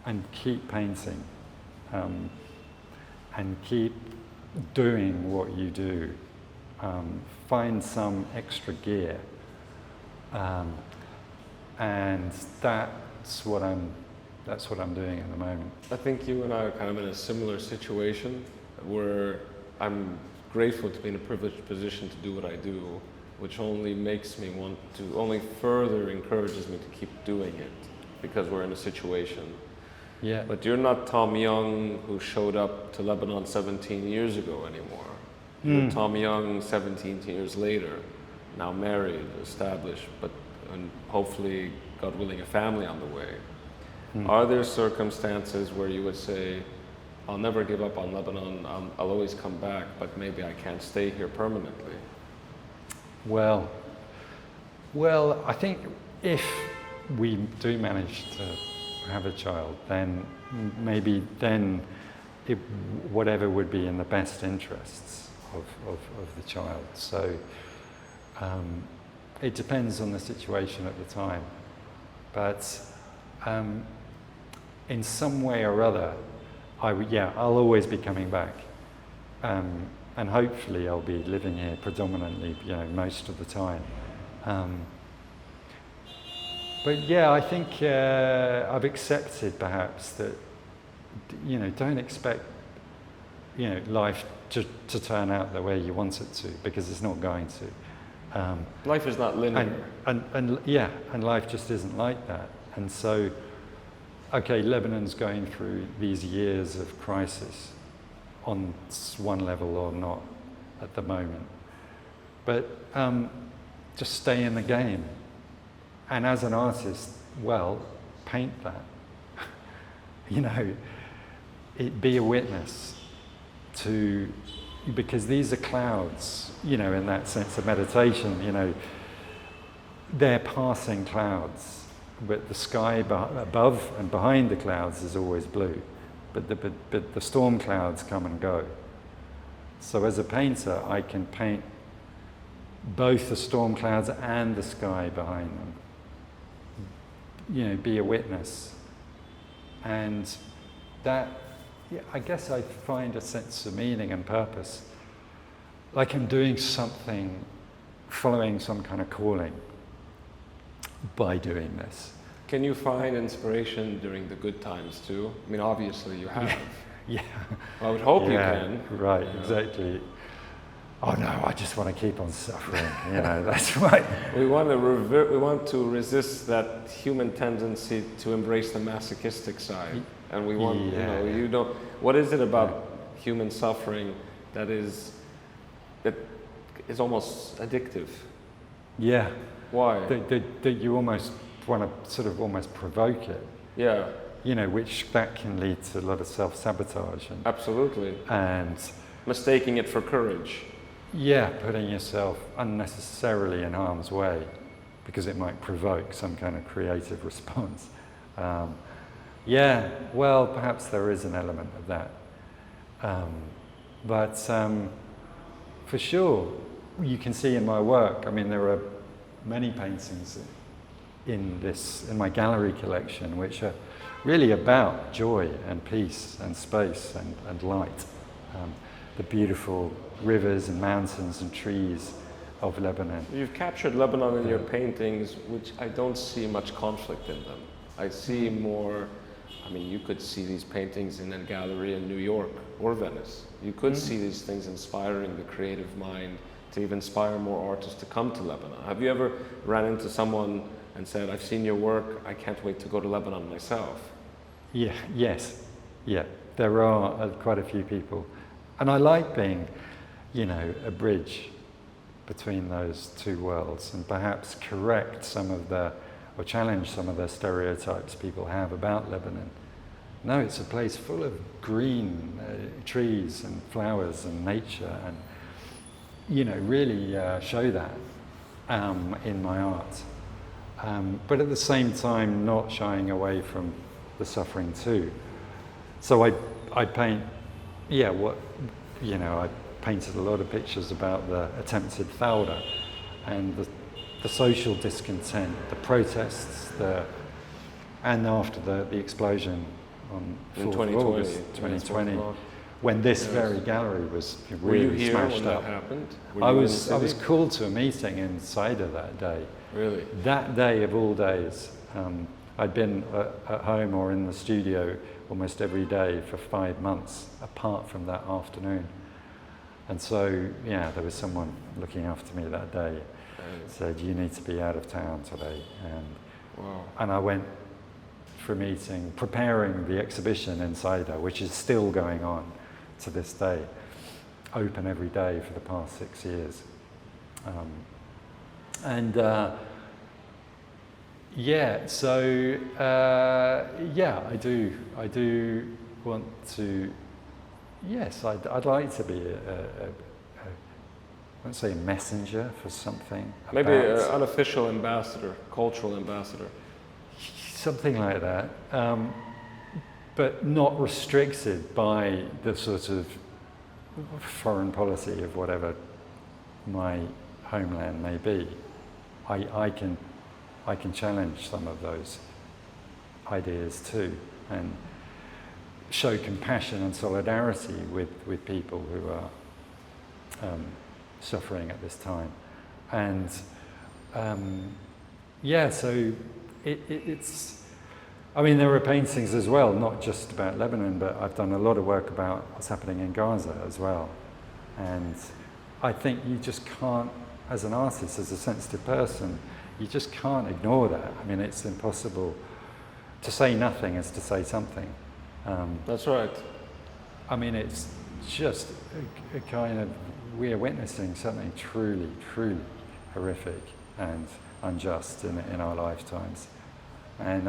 Speaker 1: and keep painting, and keep doing what you do. Find some extra gear, and that's what I'm doing at the moment.
Speaker 2: I think you and I are kind of in a similar situation where I'm grateful to be in a privileged position to do what I do, which only makes me want to, only further encourages me to keep doing it because we're in a situation.
Speaker 1: Yeah.
Speaker 2: But you're not Tom Young who showed up to Lebanon 17 years ago anymore. You're Tom Young 17 years later, now married, established, and hopefully, God willing, a family on the way. Are there circumstances where you would say, I'll never give up on Lebanon, I'll always come back, but maybe I can't stay here permanently?
Speaker 1: Well, I think if we do manage to have a child, then maybe whatever would be in the best interests of the child. So it depends on the situation at the time. But in some way or other, I'll always be coming back. And hopefully I'll be living here predominantly, you know, most of the time. But yeah, I think I've accepted perhaps that, you know, don't expect, you know, life to turn out the way you want it to, because it's not going to.
Speaker 2: Life is not linear.
Speaker 1: And life just isn't like that. And so, okay, Lebanon's going through these years of crisis on one level or not at the moment. But just stay in the game. And as an artist, well, paint that. You know, be a witness to, because these are clouds, you know, in that sense of meditation, you know, they're passing clouds, but the sky above and behind the clouds is always blue. But the storm clouds come and go. So as a painter, I can paint both the storm clouds and the sky behind them. You know, be a witness. And that, I guess I find a sense of meaning and purpose. Like I'm doing something, following some kind of calling by doing this.
Speaker 2: Can you find inspiration during the good times too? I mean, obviously you have.
Speaker 1: Yeah.
Speaker 2: I would hope you can.
Speaker 1: Right, exactly. Oh no, I just want to keep on suffering. You know, that's right.
Speaker 2: We want to resist that human tendency to embrace the masochistic side, and we want, what is it about human suffering that is almost addictive?
Speaker 1: Yeah.
Speaker 2: Why?
Speaker 1: That you almost want to sort of almost provoke it.
Speaker 2: Yeah.
Speaker 1: You know, which that can lead to a lot of self-sabotage.
Speaker 2: Absolutely.
Speaker 1: And
Speaker 2: mistaking it for courage.
Speaker 1: Yeah, putting yourself unnecessarily in harm's way because it might provoke some kind of creative response. Well, perhaps there is an element of that. But for sure, you can see in my work, I mean, there are many paintings in my gallery collection which are really about joy and peace and space and light. The beautiful rivers and mountains and trees of Lebanon.
Speaker 2: You've captured Lebanon in your paintings, which I don't see much conflict in them. I see more, I mean, you could see these paintings in a gallery in New York or Venice. You could see these things inspiring the creative mind to even inspire more artists to come to Lebanon. Have you ever ran into someone and said, I've seen your work, I can't wait to go to Lebanon myself?
Speaker 1: Yes. There are quite a few people. And I like being, a bridge between those two worlds and perhaps correct or challenge some of the stereotypes people have about Lebanon. No, it's a place full of green trees and flowers and nature and, really show that in my art. But at the same time, not shying away from the suffering too. So I paint, I painted a lot of pictures about the attempted fawda and the social discontent, the protests, and after the explosion on 4th of August 2020, when this very gallery was really smashed up.
Speaker 2: That happened?
Speaker 1: I was called to a meeting in Saida that day.
Speaker 2: Really?
Speaker 1: That day of all days. I'd been at home or in the studio almost every day for 5 months, apart from that afternoon. And so, there was someone looking after me that day. Said, you need to be out of town today. And I went for a meeting, preparing the exhibition in Saida, which is still going on to this day, open every day for the past 6 years. I do want to, I'd like to be I won't say a messenger for something.
Speaker 2: Maybe an unofficial ambassador, cultural ambassador.
Speaker 1: Something like that, but not restricted by the sort of foreign policy of whatever my homeland may be. I can challenge some of those ideas too, and show compassion and solidarity with people who are suffering at this time. And so it's, I mean, there are paintings as well, not just about Lebanon, but I've done a lot of work about what's happening in Gaza as well. And I think you just can't, as an artist, as a sensitive person, you just can't ignore that. I mean, it's impossible. To say nothing is to say something.
Speaker 2: That's right.
Speaker 1: I mean, it's just a kind of, we are witnessing something truly, truly horrific and unjust in our lifetimes. And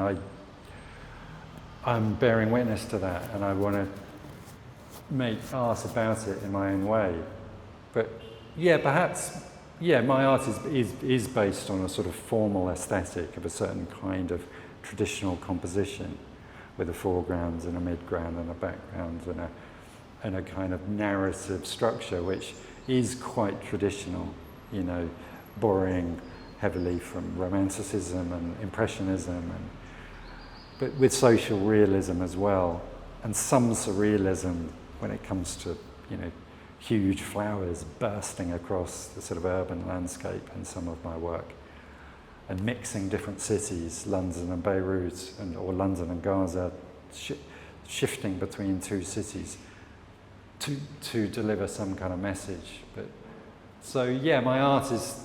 Speaker 1: I'm bearing witness to that, and I want to make art about it in my own way. But perhaps my art is based on a sort of formal aesthetic of a certain kind of traditional composition, with a foreground and a midground and a background and a kind of narrative structure which is quite traditional, borrowing heavily from Romanticism and Impressionism, but with social realism as well, and some surrealism when it comes to, huge flowers bursting across the sort of urban landscape in some of my work, and mixing different cities, London and Beirut, or London and Gaza, shifting between two cities to deliver some kind of message. But so my art is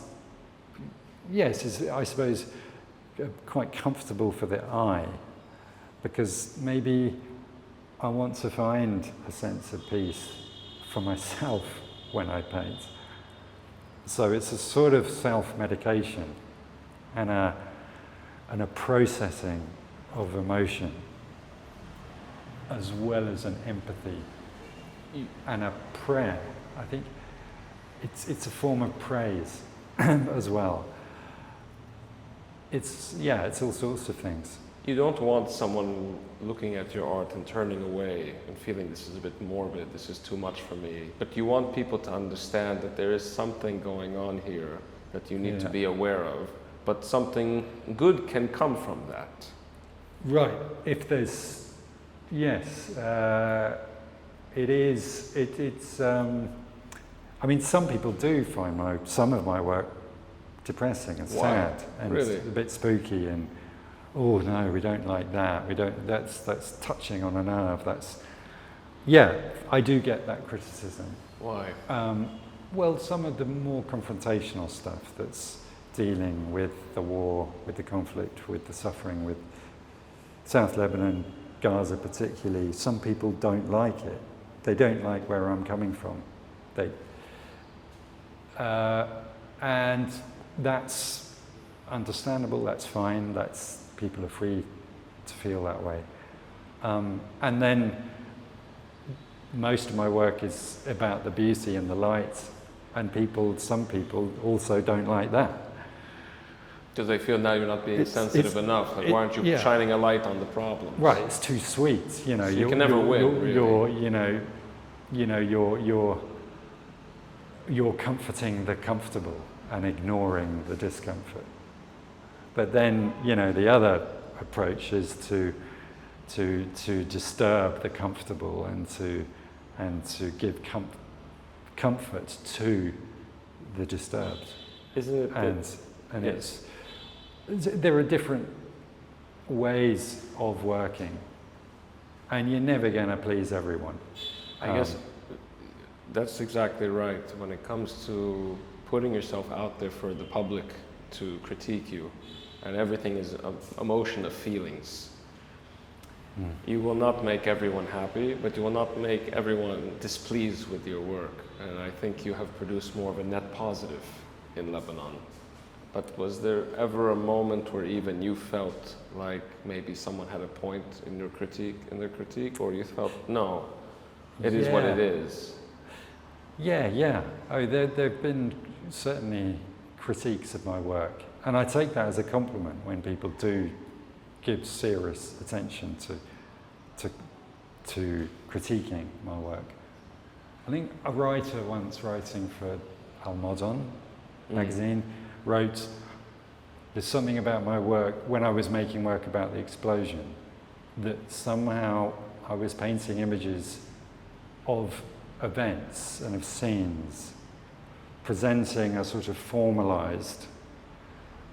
Speaker 1: I suppose quite comfortable for the eye, because maybe I want to find a sense of peace for myself when I paint. So it's a sort of self-medication and a processing of emotion, as well as an empathy and a prayer. I think it's a form of praise as well. It's all sorts of things.
Speaker 2: You don't want someone looking at your art and turning away and feeling this is a bit morbid, this is too much for me. But you want people to understand that there is something going on here that you need to be aware of, but something good can come from that.
Speaker 1: Right. If there's, yes, it is. It's. I mean, some people do find some of my work depressing and sad, and
Speaker 2: really?
Speaker 1: it's a bit spooky and. Oh no, we don't like that. We don't. That's touching on a nerve. I do get that criticism.
Speaker 2: Why?
Speaker 1: Well, some of the more confrontational stuff that's dealing with the war, with the conflict, with the suffering, with South Lebanon, Gaza particularly. Some people don't like it. They don't like where I'm coming from. And that's understandable. That's fine. People are free to feel that way. And then most of my work is about the beauty and the light, and some people also don't like that.
Speaker 2: Because they feel now you're not being sensitive enough. Like, why aren't you shining a light on the problem?
Speaker 1: Right, it's too sweet. You know,
Speaker 2: so you can never win.
Speaker 1: You're comforting the comfortable and ignoring the discomfort. But then, the other approach is to disturb the comfortable and to give comfort to the disturbed.
Speaker 2: Isn't it?
Speaker 1: And there are different ways of working, and you're never going to please everyone.
Speaker 2: I guess that's exactly right. When it comes to putting yourself out there for the public to critique you, and everything is a motion of feelings. You will not make everyone happy, but you will not make everyone displeased with your work. And I think you have produced more of a net positive in Lebanon. But was there ever a moment where even you felt like maybe someone had a point in their critique, or you felt, no, it is what it is?
Speaker 1: Yeah. Oh, there've been certainly critiques of my work. And I take that as a compliment when people do give serious attention to critiquing my work. I think a writer once writing for Al-Modon magazine wrote, there's something about my work, when I was making work about the explosion, that somehow I was painting images of events and of scenes, presenting a sort of formalized,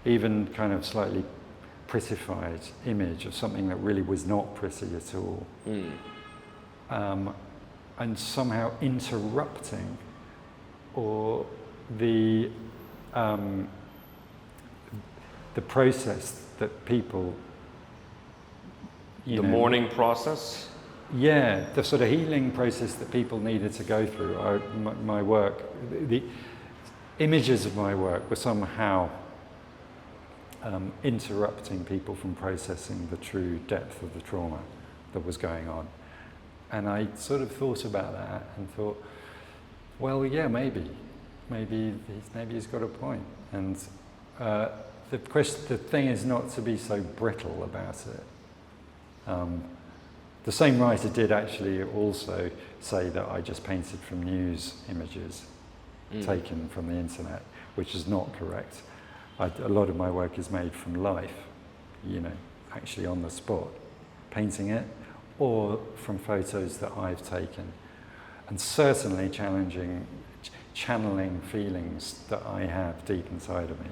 Speaker 1: even kind of slightly prettified image of something that really was not pretty at all. And somehow interrupting or the process that people,
Speaker 2: the mourning process?
Speaker 1: Yeah, the sort of healing process that people needed to go through. My work, the images of my work were somehow interrupting people from processing the true depth of the trauma that was going on. And I sort of thought about that and thought, well, yeah, maybe he's got a point. And the thing is not to be so brittle about it. The same writer did actually also say that I just painted from news images taken from the internet, which is not correct. A lot of my work is made from life, actually on the spot, painting it, or from photos that I've taken, and certainly channeling feelings that I have deep inside of me.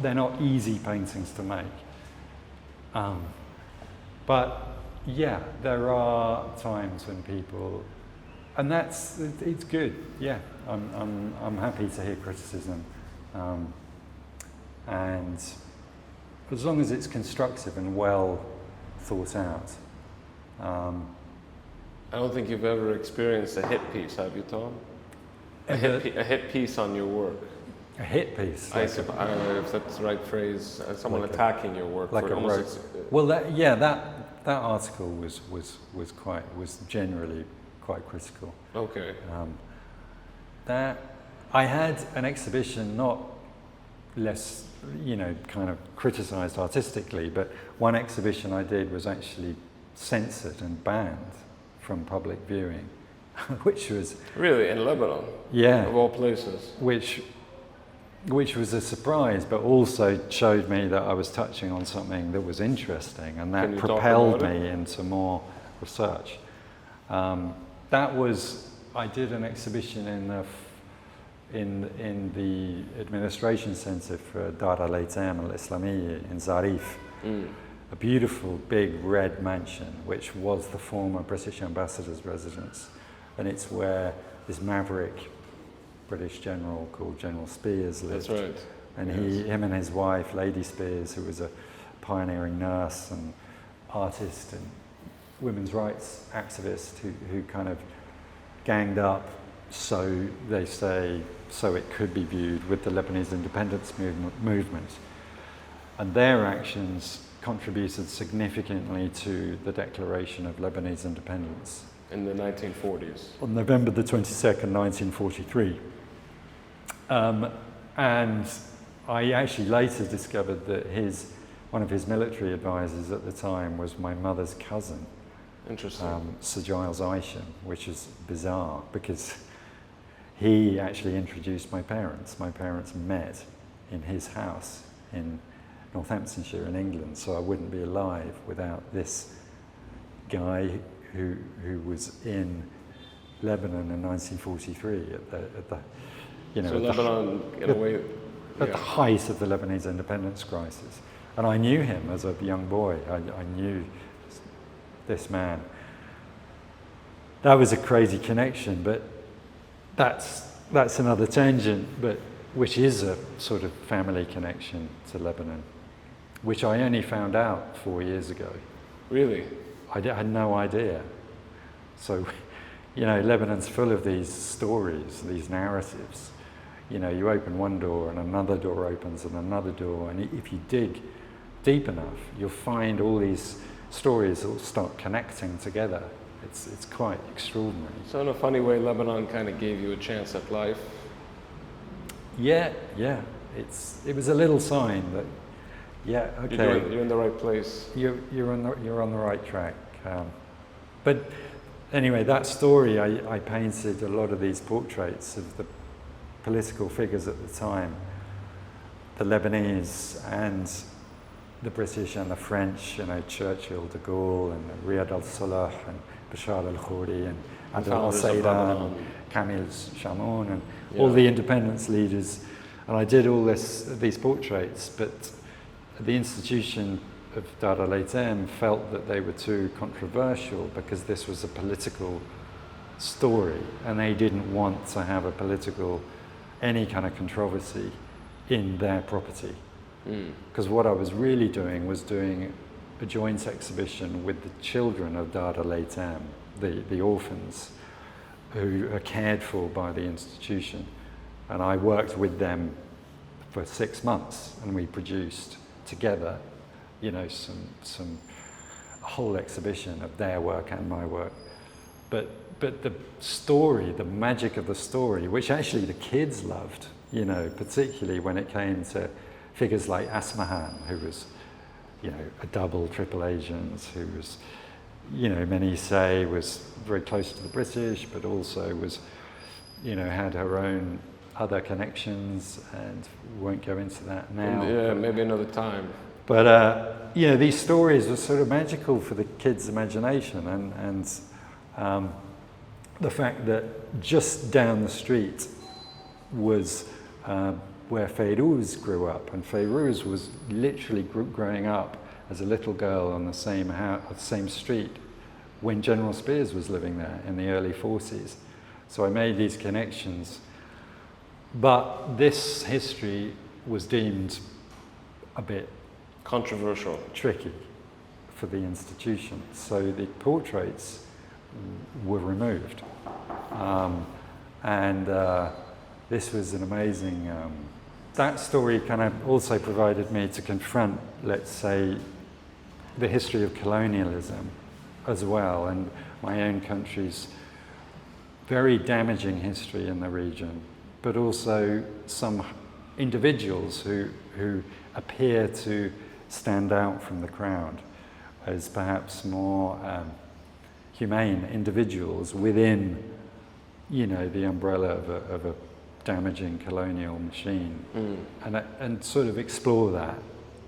Speaker 1: They're not easy paintings to make. But yeah, there are times when people, and it's good. Yeah, I'm happy to hear criticism, and as long as it's constructive and well thought out.
Speaker 2: I don't think you've ever experienced a hit piece, have you, Tom? A hit piece on your work.
Speaker 1: A hit piece.
Speaker 2: I don't know if that's the right phrase. Someone like attacking your work.
Speaker 1: Like well, that article was generally quite critical.
Speaker 2: Okay.
Speaker 1: That I had an exhibition not less, kind of criticised artistically, but one exhibition I did was actually censored and banned from public viewing, which was...
Speaker 2: Really, in Lebanon?
Speaker 1: Yeah.
Speaker 2: Of all places?
Speaker 1: Which was a surprise, but also showed me that I was touching on something that was interesting, and that propelled me into more research. I did an exhibition in the administration centre for Dar al-Aytam al-Islamiyya in Zarif, a beautiful big red mansion, which was the former British ambassador's residence, and it's where this maverick British general called General Spears lived.
Speaker 2: That's right.
Speaker 1: And him and his wife, Lady Spears, who was a pioneering nurse and artist and women's rights activist who kind of ganged up, so they say, so it could be viewed with the Lebanese independence movement. And their actions contributed significantly to the declaration of Lebanese independence.
Speaker 2: In the 1940s.
Speaker 1: On November the 22nd, 1943. And I actually later discovered that one of his military advisors at the time was my mother's cousin.
Speaker 2: Interesting.
Speaker 1: Sir Giles Isham, which is bizarre because he actually introduced my parents. My parents met in his house in Northamptonshire in England, so I wouldn't be alive without this guy who was in Lebanon in 1943 at the height of the Lebanese independence crisis. And I knew him as a young boy. I knew this man. That was a crazy connection, but that's another tangent, but which is a sort of family connection to Lebanon, which I only found out 4 years ago.
Speaker 2: Really?
Speaker 1: I had no idea. So, Lebanon's full of these stories, these narratives. You open one door and another door opens and another door, and if you dig deep enough, you'll find all these stories that will start connecting together. It's quite extraordinary.
Speaker 2: So in a funny way, Lebanon kind of gave you a chance at life?
Speaker 1: Yeah. It was a little sign that, okay.
Speaker 2: You're in the right place.
Speaker 1: You're on the right track. But anyway, that story, I painted a lot of these portraits of the political figures at the time, the Lebanese and the British and the French, Churchill, de Gaulle, and Riyad al-Salah, and Bashar al-Khoury, and Adel al-Saydan, and Kamil Shamoun, and all the independence leaders. And I did all these portraits, but the institution of Dar al-Aytam felt that they were too controversial because this was a political story, and they didn't want to have any kind of controversy in their property. Because what I was really doing was doing a joint exhibition with the children of Dar al-Aytam, the orphans, who are cared for by the institution. And I worked with them for 6 months, and we produced together, a whole exhibition of their work and my work. But the story, the magic of the story, which actually the kids loved, particularly when it came to figures like Asmahan, who was, a double, triple agent, who was, many say was very close to the British, but also was, had her own other connections, and we won't go into that now.
Speaker 2: Yeah, maybe another time.
Speaker 1: But, these stories were sort of magical for the kids' imagination, and the fact that just down the street was where Fayrouz grew up, and Fayrouz was literally growing up as a little girl on the same street when General Spears was living there in the early 40s. So I made these connections, but this history was deemed a bit
Speaker 2: controversial,
Speaker 1: tricky for the institution. So the portraits were removed, and this was an amazing. That story kind of also provided me to confront, let's say, the history of colonialism as well, and my own country's very damaging history in the region, but also some individuals who appear to stand out from the crowd as perhaps more humane individuals within, the umbrella of a damaging colonial machine, and sort of explore that.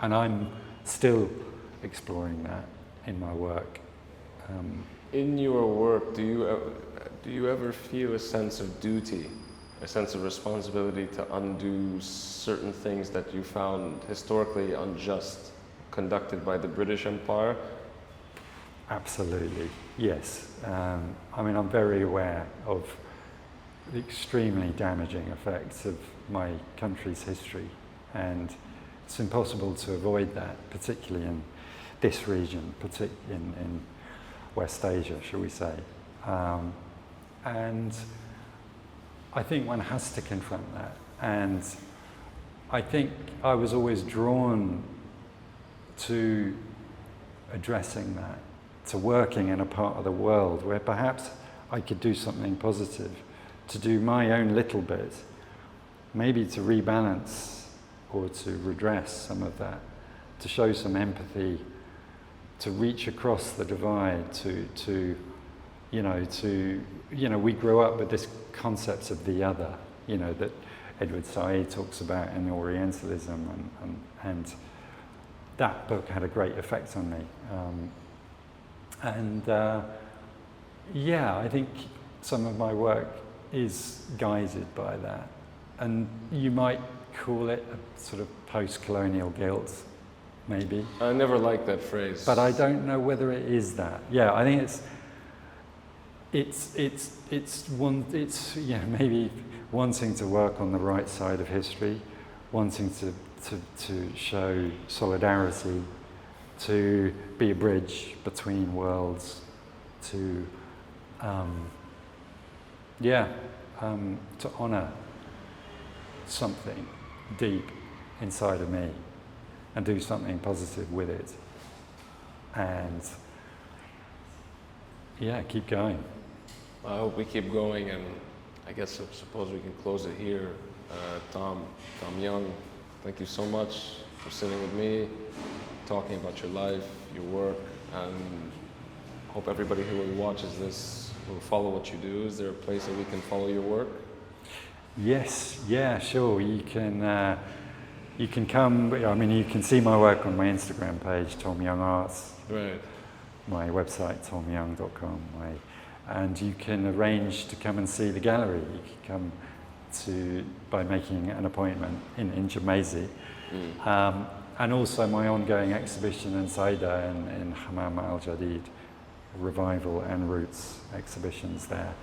Speaker 1: And I'm still exploring that in my work.
Speaker 2: In your work, do you ever feel a sense of duty, a sense of responsibility to undo certain things that you found historically unjust, conducted by the British Empire?
Speaker 1: Absolutely, yes. I'm very aware of the extremely damaging effects of my country's history, and it's impossible to avoid that, particularly in this region, particularly in West Asia, shall we say. And I think one has to confront that. And I think I was always drawn to addressing that, to working in a part of the world where perhaps I could do something positive, to do my own little bit, maybe to rebalance or to redress some of that, to show some empathy, to reach across the divide, we grew up with this concept of the other, that Edward Said talks about in Orientalism, and that book had a great effect on me. I think some of my work is guided by that. And you might call it a sort of post-colonial guilt, maybe.
Speaker 2: I never liked that phrase.
Speaker 1: But I don't know whether it is that. Yeah, I think it's maybe wanting to work on the right side of history, wanting to show solidarity, to be a bridge between worlds, to honour something deep inside of me and do something positive with it, and keep going.
Speaker 2: I hope we keep going, and I suppose we can close it here. Tom Young, thank you so much for sitting with me, talking about your life, your work, and hope everybody who watches this will follow what you do. Is there a place that we can follow your work?
Speaker 1: Yes, sure. You can come. You can see my work on my Instagram page, Tom Young Arts.
Speaker 2: Right.
Speaker 1: My website, tomyoung.com. And you can arrange to come and see the gallery. You can come by making an appointment in Jamaizi. And also my ongoing exhibition in Saida in Hammam Al Jadid, Revival and Roots exhibitions there.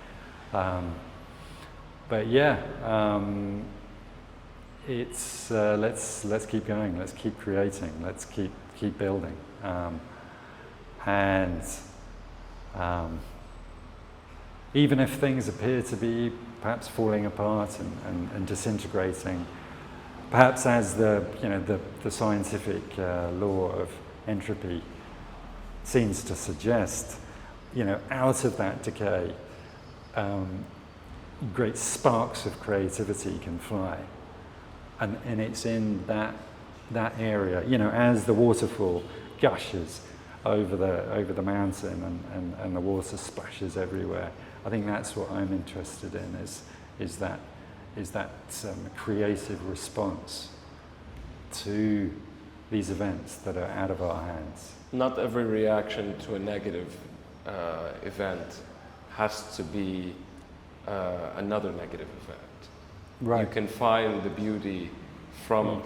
Speaker 1: It's let's keep going, let's keep creating, let's keep building, even if things appear to be perhaps falling apart and disintegrating, perhaps as the scientific law of entropy seems to suggest, out of that decay, great sparks of creativity can fly, and it's in that area, as the waterfall gushes over the mountain and the water splashes everywhere. I think that's what I'm interested in, is that creative response to these events that are out of our hands.
Speaker 2: Not every reaction to a negative event has to be another negative event.
Speaker 1: Right.
Speaker 2: You can find the beauty from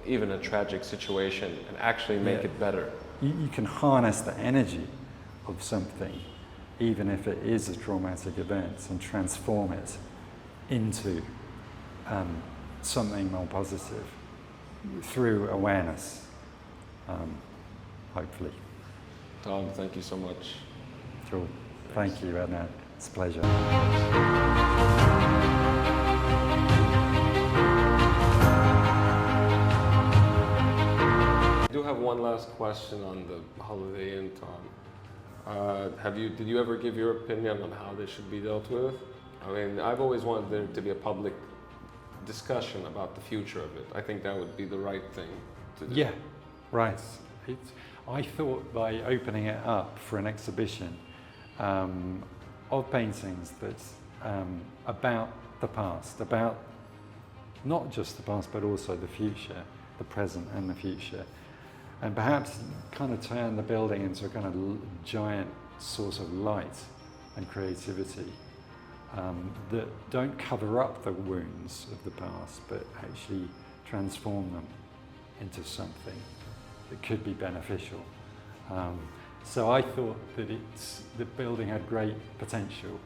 Speaker 2: even a tragic situation and actually make it better.
Speaker 1: You can harness the energy of something, even if it is a traumatic event, and transform it into something more positive through awareness, hopefully.
Speaker 2: Tom, thank you so much.
Speaker 1: Sure. Thank you, Adnan. It's a pleasure.
Speaker 2: I do have one last question on the Holiday Inn, Tom. Did you ever give your opinion on how this should be dealt with? I've always wanted there to be a public discussion about the future of it. I think that would be the right thing to do.
Speaker 1: Yeah, right. I thought by opening it up for an exhibition of paintings that's about the past, about not just the past but also the future, the present and the future, and perhaps kind of turn the building into a kind of giant source of light and creativity that don't cover up the wounds of the past but actually transform them into something that could be beneficial. So I thought that the building had great potential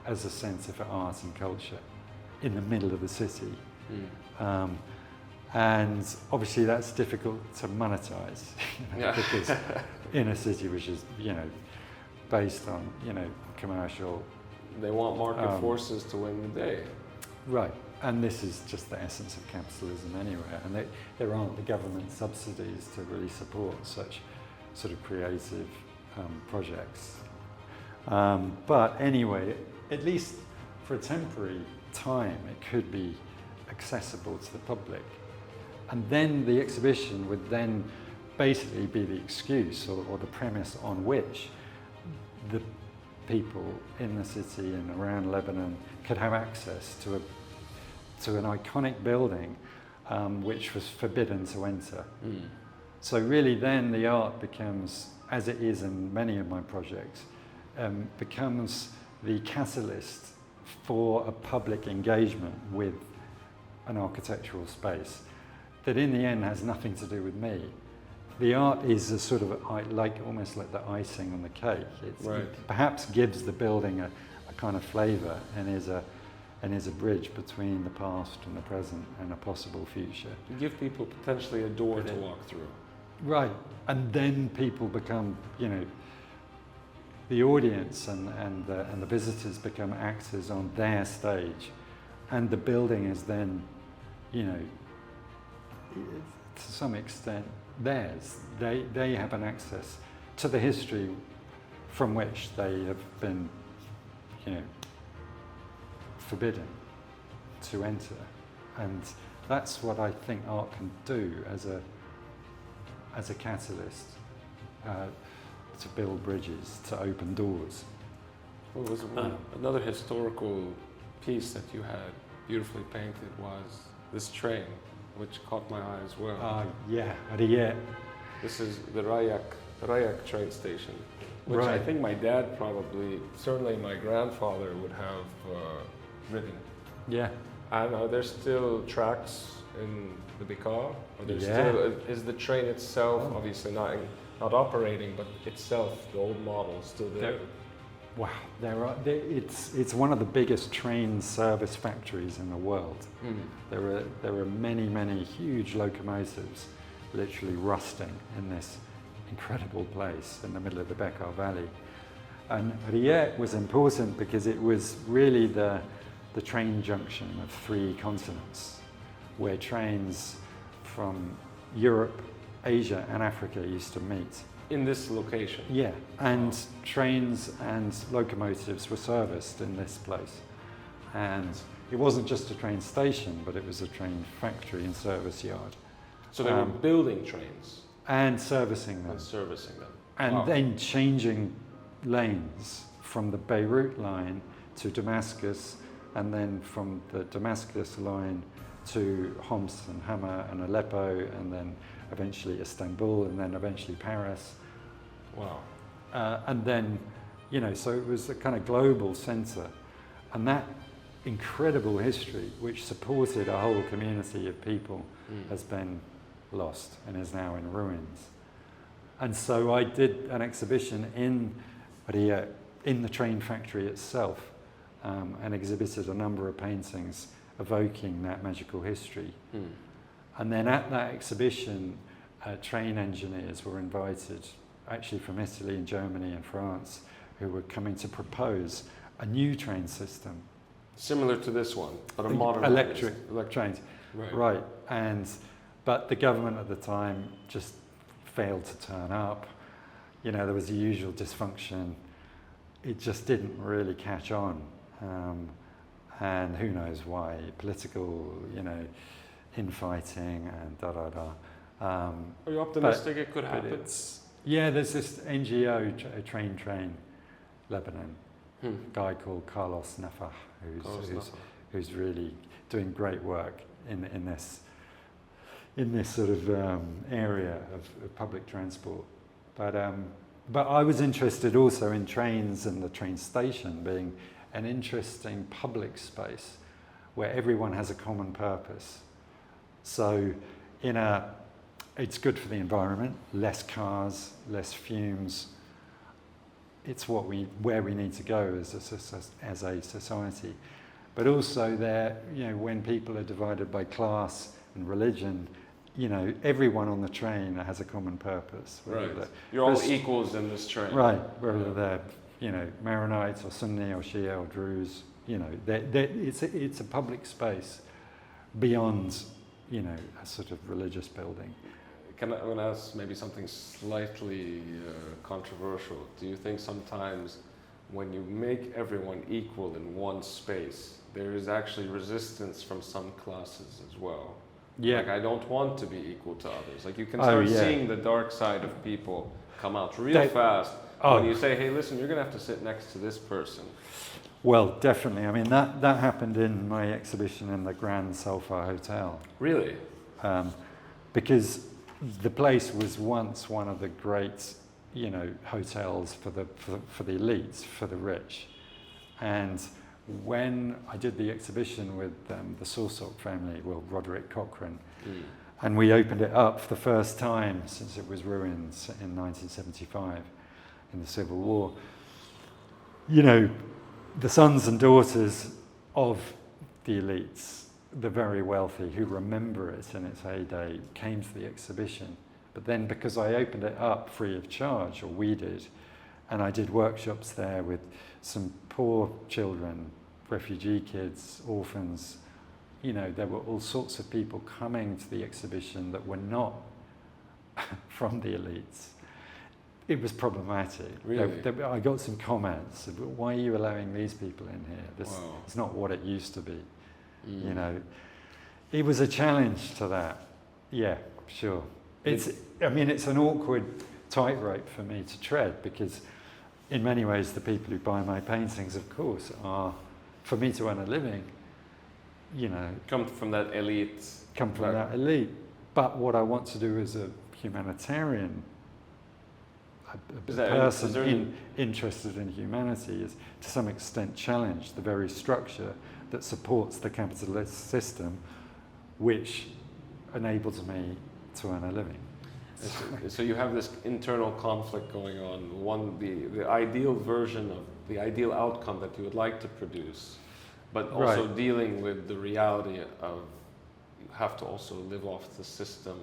Speaker 1: as a centre for art and culture in the middle of the city. And obviously that's difficult to monetize, because in a city which is, based on, commercial.
Speaker 2: They want market forces to win the day.
Speaker 1: Right, and this is just the essence of capitalism anyway, and there aren't the government subsidies to really support such sort of creative projects. But anyway, at least for a temporary time, it could be accessible to the public. And then the exhibition would then basically be the excuse or the premise on which the people in the city and around Lebanon could have access to an iconic building which was forbidden to enter. So really then the art becomes, as it is in many of my projects, becomes the catalyst for a public engagement with an architectural space that in the end has nothing to do with me. The art is a sort of almost like the icing on the cake. It perhaps gives the building a kind of flavour and is a bridge between the past and the present and a possible future.
Speaker 2: You give people potentially a door to walk through.
Speaker 1: Right, and then people become, the audience and the visitors become actors on their stage, and the building is then, to some extent theirs. They have an access to the history from which they have been, forbidden to enter, and that's what I think art can do as a catalyst to build bridges, to open doors.
Speaker 2: Well, it was another historical piece that you had beautifully painted was this train, which caught my eye as well.
Speaker 1: Yeah.
Speaker 2: This is the Rayak train station, which I think my dad certainly my grandfather would have ridden.
Speaker 1: Yeah.
Speaker 2: And are there still tracks in the Bekaa? Is the train itself obviously not operating, but itself, the old model, still there?
Speaker 1: Wow, it's one of the biggest train service factories in the world. There are many huge locomotives literally rusting in this incredible place in the middle of the Bekaa Valley. And Riyadh was important because it was really the train junction of 3 continents, where trains from Europe, Asia and Africa used to meet.
Speaker 2: In this location?
Speaker 1: Yeah, and trains and locomotives were serviced in this place. And it wasn't just a train station, but it was a train factory and service yard.
Speaker 2: So they were building trains?
Speaker 1: And servicing them. And then changing lanes from the Beirut line to Damascus, and then from the Damascus line to Homs and Hama and Aleppo, and then eventually Istanbul, and then eventually Paris.
Speaker 2: Wow.
Speaker 1: And then, so it was a kind of global centre. And that incredible history, which supported a whole community of people, has been lost and is now in ruins. And so I did an exhibition in the train factory itself, and exhibited a number of paintings evoking that magical history. And then at that exhibition, train engineers were invited, actually from Italy and Germany and France, who were coming to propose a new train system.
Speaker 2: Similar to this one, but a modern
Speaker 1: electric trains.
Speaker 2: Right.
Speaker 1: But the government at the time just failed to turn up. There was the usual dysfunction. It just didn't really catch on. and who knows why, political, infighting and da-da-da.
Speaker 2: Are you optimistic it could happen?
Speaker 1: There's this NGO, Train Lebanon, a guy called Carlos Nafah, who's really doing great work in this sort of area of public transport. But I was interested also in trains and the train station being an interesting public space where everyone has a common purpose. So it's good for the environment, less cars, less fumes. It's where we need to go as a society. But also when people are divided by class and religion, everyone on the train has a common purpose.
Speaker 2: Right. You're all equals in this train.
Speaker 1: Right. Whether they're, Maronites or Sunni or Shia or Druze, it's a public space beyond, a sort of religious building.
Speaker 2: I'm going to ask maybe something slightly controversial. Do you think sometimes when you make everyone equal in one space, there is actually resistance from some classes as well?
Speaker 1: Yeah.
Speaker 2: Like, I don't want to be equal to others. Like, you can start seeing the dark side of people come out real fast when you say, hey, listen, you're going to have to sit next to this person.
Speaker 1: Well, definitely. I mean, that happened in my exhibition in the Grand Sofar Hotel.
Speaker 2: Really?
Speaker 1: Because the place was once one of the great, hotels for the elites, for the rich. And when I did the exhibition with the Sorsok family, Roderick Cochrane, and we opened it up for the first time since it was ruined in 1975 in the Civil War, the sons and daughters of the elites, the very wealthy who remember it in its heyday, came to the exhibition. But then because I opened it up free of charge, or we did, and I did workshops there with some poor children, refugee kids, orphans, there were all sorts of people coming to the exhibition that were not from the elites. It was problematic.
Speaker 2: Really?
Speaker 1: I got some comments, why are you allowing these people in here? It's not what it used to be. It was a challenge to that. Yeah, sure. It's an awkward tightrope for me to tread, because in many ways the people who buy my paintings, of course, are, for me to earn a living,
Speaker 2: come from that elite.
Speaker 1: But what I want to do as a humanitarian, a person interested in humanity, is to some extent challenge the very structure that supports the capitalist system, which enables me to earn a living.
Speaker 2: So you have this internal conflict going on. The ideal version of the ideal outcome that you would like to produce, but also dealing with the reality of you have to also live off the system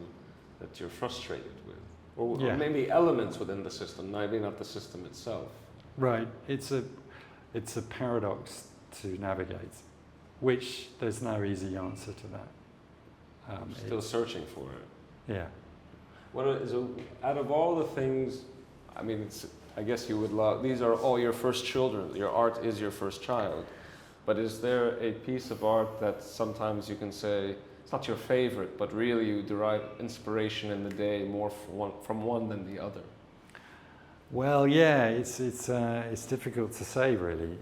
Speaker 2: that you're frustrated with. Or maybe elements within the system, maybe not the system itself.
Speaker 1: Right. It's a paradox to navigate, which there's no easy answer to that.
Speaker 2: Still searching for it.
Speaker 1: Yeah.
Speaker 2: Out of all the things, I guess you would love, these are all your first children, your art is your first child, but is there a piece of art that sometimes you can say, it's not your favorite, but really you derive inspiration in the day more from one than the other?
Speaker 1: Well, yeah, it's difficult to say really.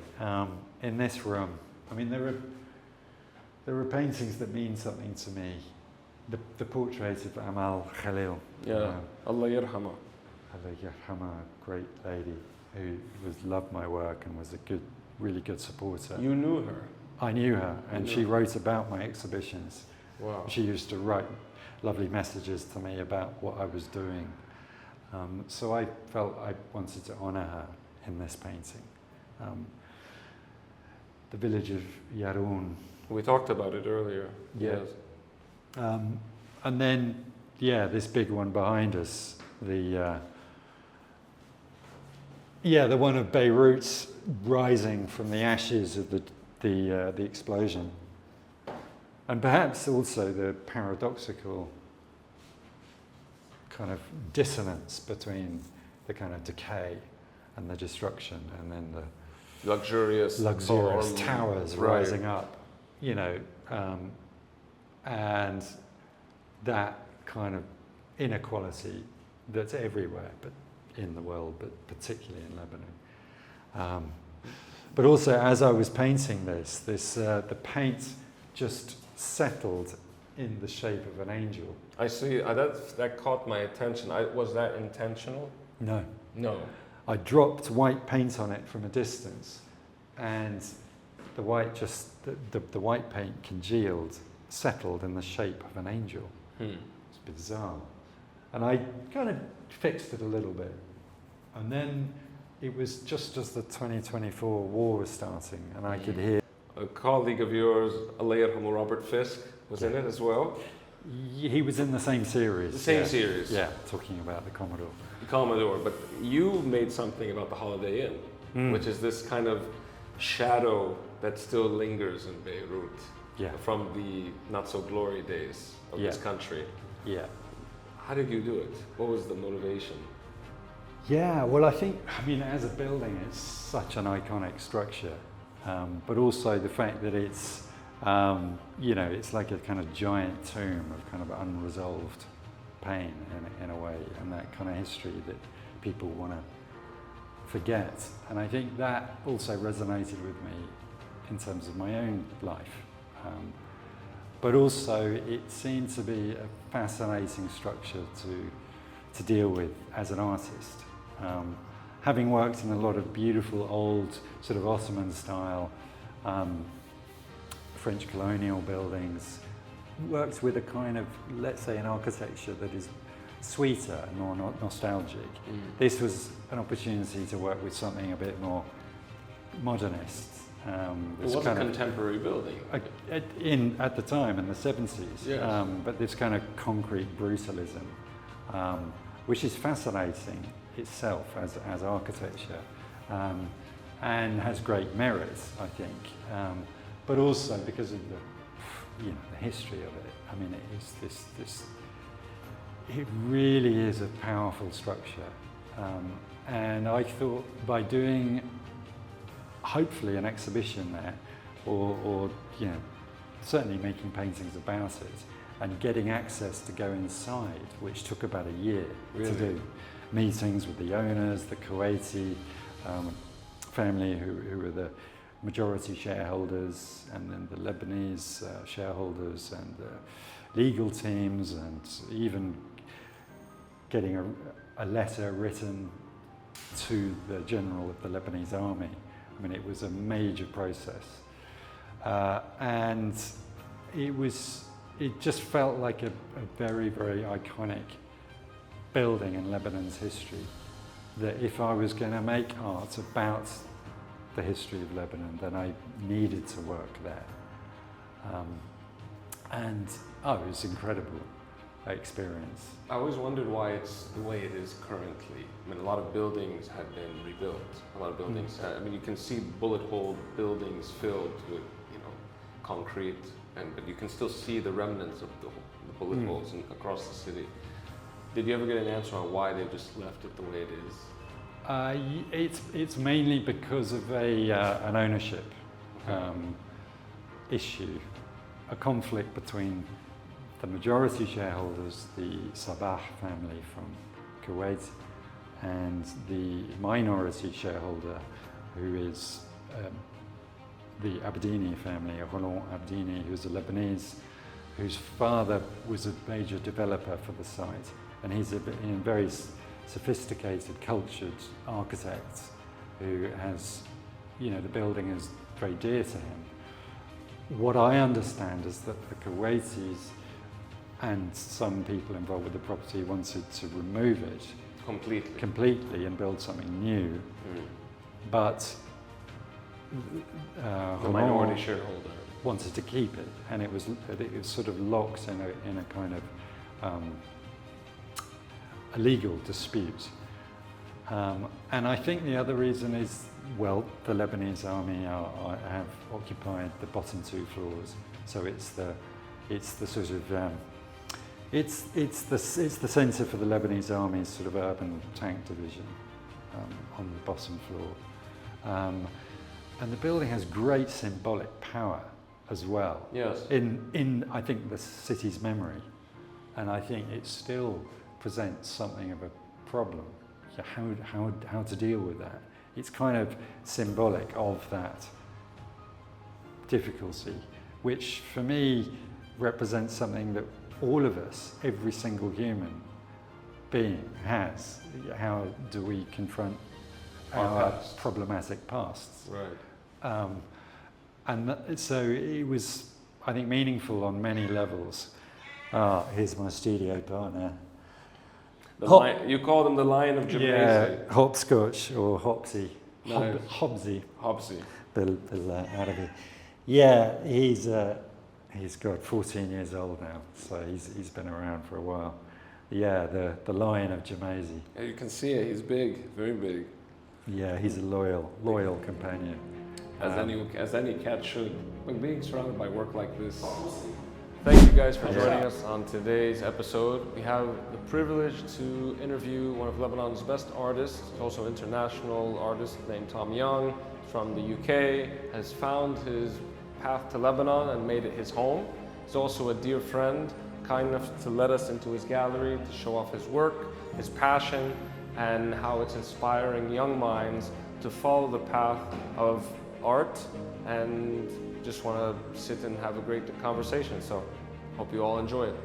Speaker 1: In this room, there are paintings that mean something to me. The portrait of Amal Khalil.
Speaker 2: Yeah, Allah yarhama.
Speaker 1: Allah yarhama, great lady who loved my work and was a really good supporter.
Speaker 2: You knew her?
Speaker 1: I knew her, and she wrote about my exhibitions.
Speaker 2: Wow.
Speaker 1: She used to write lovely messages to me about what I was doing. So I felt I wanted to honour her in this painting. The village of Yarun.
Speaker 2: We talked about it earlier.
Speaker 1: Yeah. Yes. And then, this big one behind us, the one of Beirut rising from the ashes of the explosion. And perhaps also the paradoxical kind of dissonance between the kind of decay and the destruction, and then
Speaker 2: luxurious dorm,
Speaker 1: towers rising up, you know, and that kind of inequality that's everywhere, but in the world, but particularly in Lebanon. But also, as I was painting the paint just settled in the shape of an angel.
Speaker 2: I see. That caught my attention. Was that intentional?
Speaker 1: No.
Speaker 2: No.
Speaker 1: I dropped white paint on it from a distance, and the white the white paint congealed, settled in the shape of an angel. It's bizarre. And I kind of fixed it a little bit. And then it was just as the 2024 war was starting, and I could hear...
Speaker 2: A colleague of yours, Allah yarhamu, Robert Fisk, was in it as well?
Speaker 1: He was in the same series.
Speaker 2: The same series?
Speaker 1: Yeah, talking about the Commodore.
Speaker 2: The Commodore, but you made something about the Holiday Inn, which is this kind of shadow that still lingers in Beirut from the not-so-glory days of this country.
Speaker 1: Yeah.
Speaker 2: How did you do it? What was the motivation?
Speaker 1: Yeah, well, I mean, as a building, it's such an iconic structure, but also the fact that it's, you know, it's like a kind of giant tomb of kind of unresolved pain in a way, and that kind of history that people want to forget. And I think that also resonated with me in terms of my own life. But also it seemed to be a fascinating structure to deal with as an artist. Having worked in a lot of beautiful old sort of Ottoman style French colonial buildings, worked with a kind of, let's say, an architecture that is sweeter and more nostalgic. This was an opportunity to work with something a bit more modernist.
Speaker 2: It was a contemporary building.
Speaker 1: At the time, in the 70s,
Speaker 2: yes.
Speaker 1: But this kind of concrete brutalism, which is fascinating itself as architecture, and has great merits, I think, but also because of the history of it. I mean, it is it really is a powerful structure, and I thought by doing hopefully an exhibition there, or certainly making paintings about it, and getting access to go inside, which took about a year to do. Meetings with the owners, the Kuwaiti family who were the majority shareholders, and then the Lebanese shareholders, and legal teams, and even getting a letter written to the general of the Lebanese army. I mean, it was a major process, and it just felt like a very, very iconic building in Lebanon's history, that if I was going to make art about the history of Lebanon, then I needed to work there. And it was incredible experience.
Speaker 2: I always wondered why it's the way it is currently. I mean, a lot of buildings have been rebuilt. A lot of buildings, I mean, you can see bullet hole buildings filled with, concrete, but you can still see the remnants of the bullet holes across the city. Did you ever get an answer on why they just left it the way it is?
Speaker 1: It's mainly because of an ownership issue, a conflict between the majority shareholders, the Sabah family from Kuwait, and the minority shareholder, who is the Abdini family, Roland Abdini, who's a Lebanese, whose father was a major developer for the site, and he's a very sophisticated, cultured architect who has, the building is very dear to him. What I understand is that the Kuwaitis and some people involved with the property wanted to remove it completely and build something new, but
Speaker 2: the minority shareholder
Speaker 1: wanted to keep it, and it was sort of locked in a kind of a legal dispute. And I think the other reason is, the Lebanese army have occupied the bottom 2 floors, so it's the sort of it's the centre for the Lebanese army's sort of urban tank division on the bottom floor. And the building has great symbolic power as well.
Speaker 2: Yes.
Speaker 1: In I think the city's memory, and I think it still presents something of a problem. How to deal with that? It's kind of symbolic of that difficulty, which for me represents something that all of us, every single human being has. How do we confront our problematic pasts?
Speaker 2: Right.
Speaker 1: So it was, I think, meaningful on many levels. Here's my studio partner.
Speaker 2: You call them the Lion of Jamaica.
Speaker 1: Yeah, hopscotch or hopsy.
Speaker 2: Nice.
Speaker 1: Hobsy. بالعربي. Yeah, he's got 14 years old now, so he's been around for a while. Yeah, the Lion of Jamaica.
Speaker 2: Yeah, you can see it. He's big, very big.
Speaker 1: Yeah, he's a loyal companion.
Speaker 2: As any cat should. When being surrounded by work like this. Thank you guys for joining us on today's episode. We have the privilege to interview one of Lebanon's best artists, also international artist named Tom Young from the UK, has found his path to Lebanon and made it his home. He's also a dear friend, kind enough to let us into his gallery to show off his work, his passion, and how it's inspiring young minds to follow the path of art, and just want to sit and have a great conversation. So hope you all enjoy it.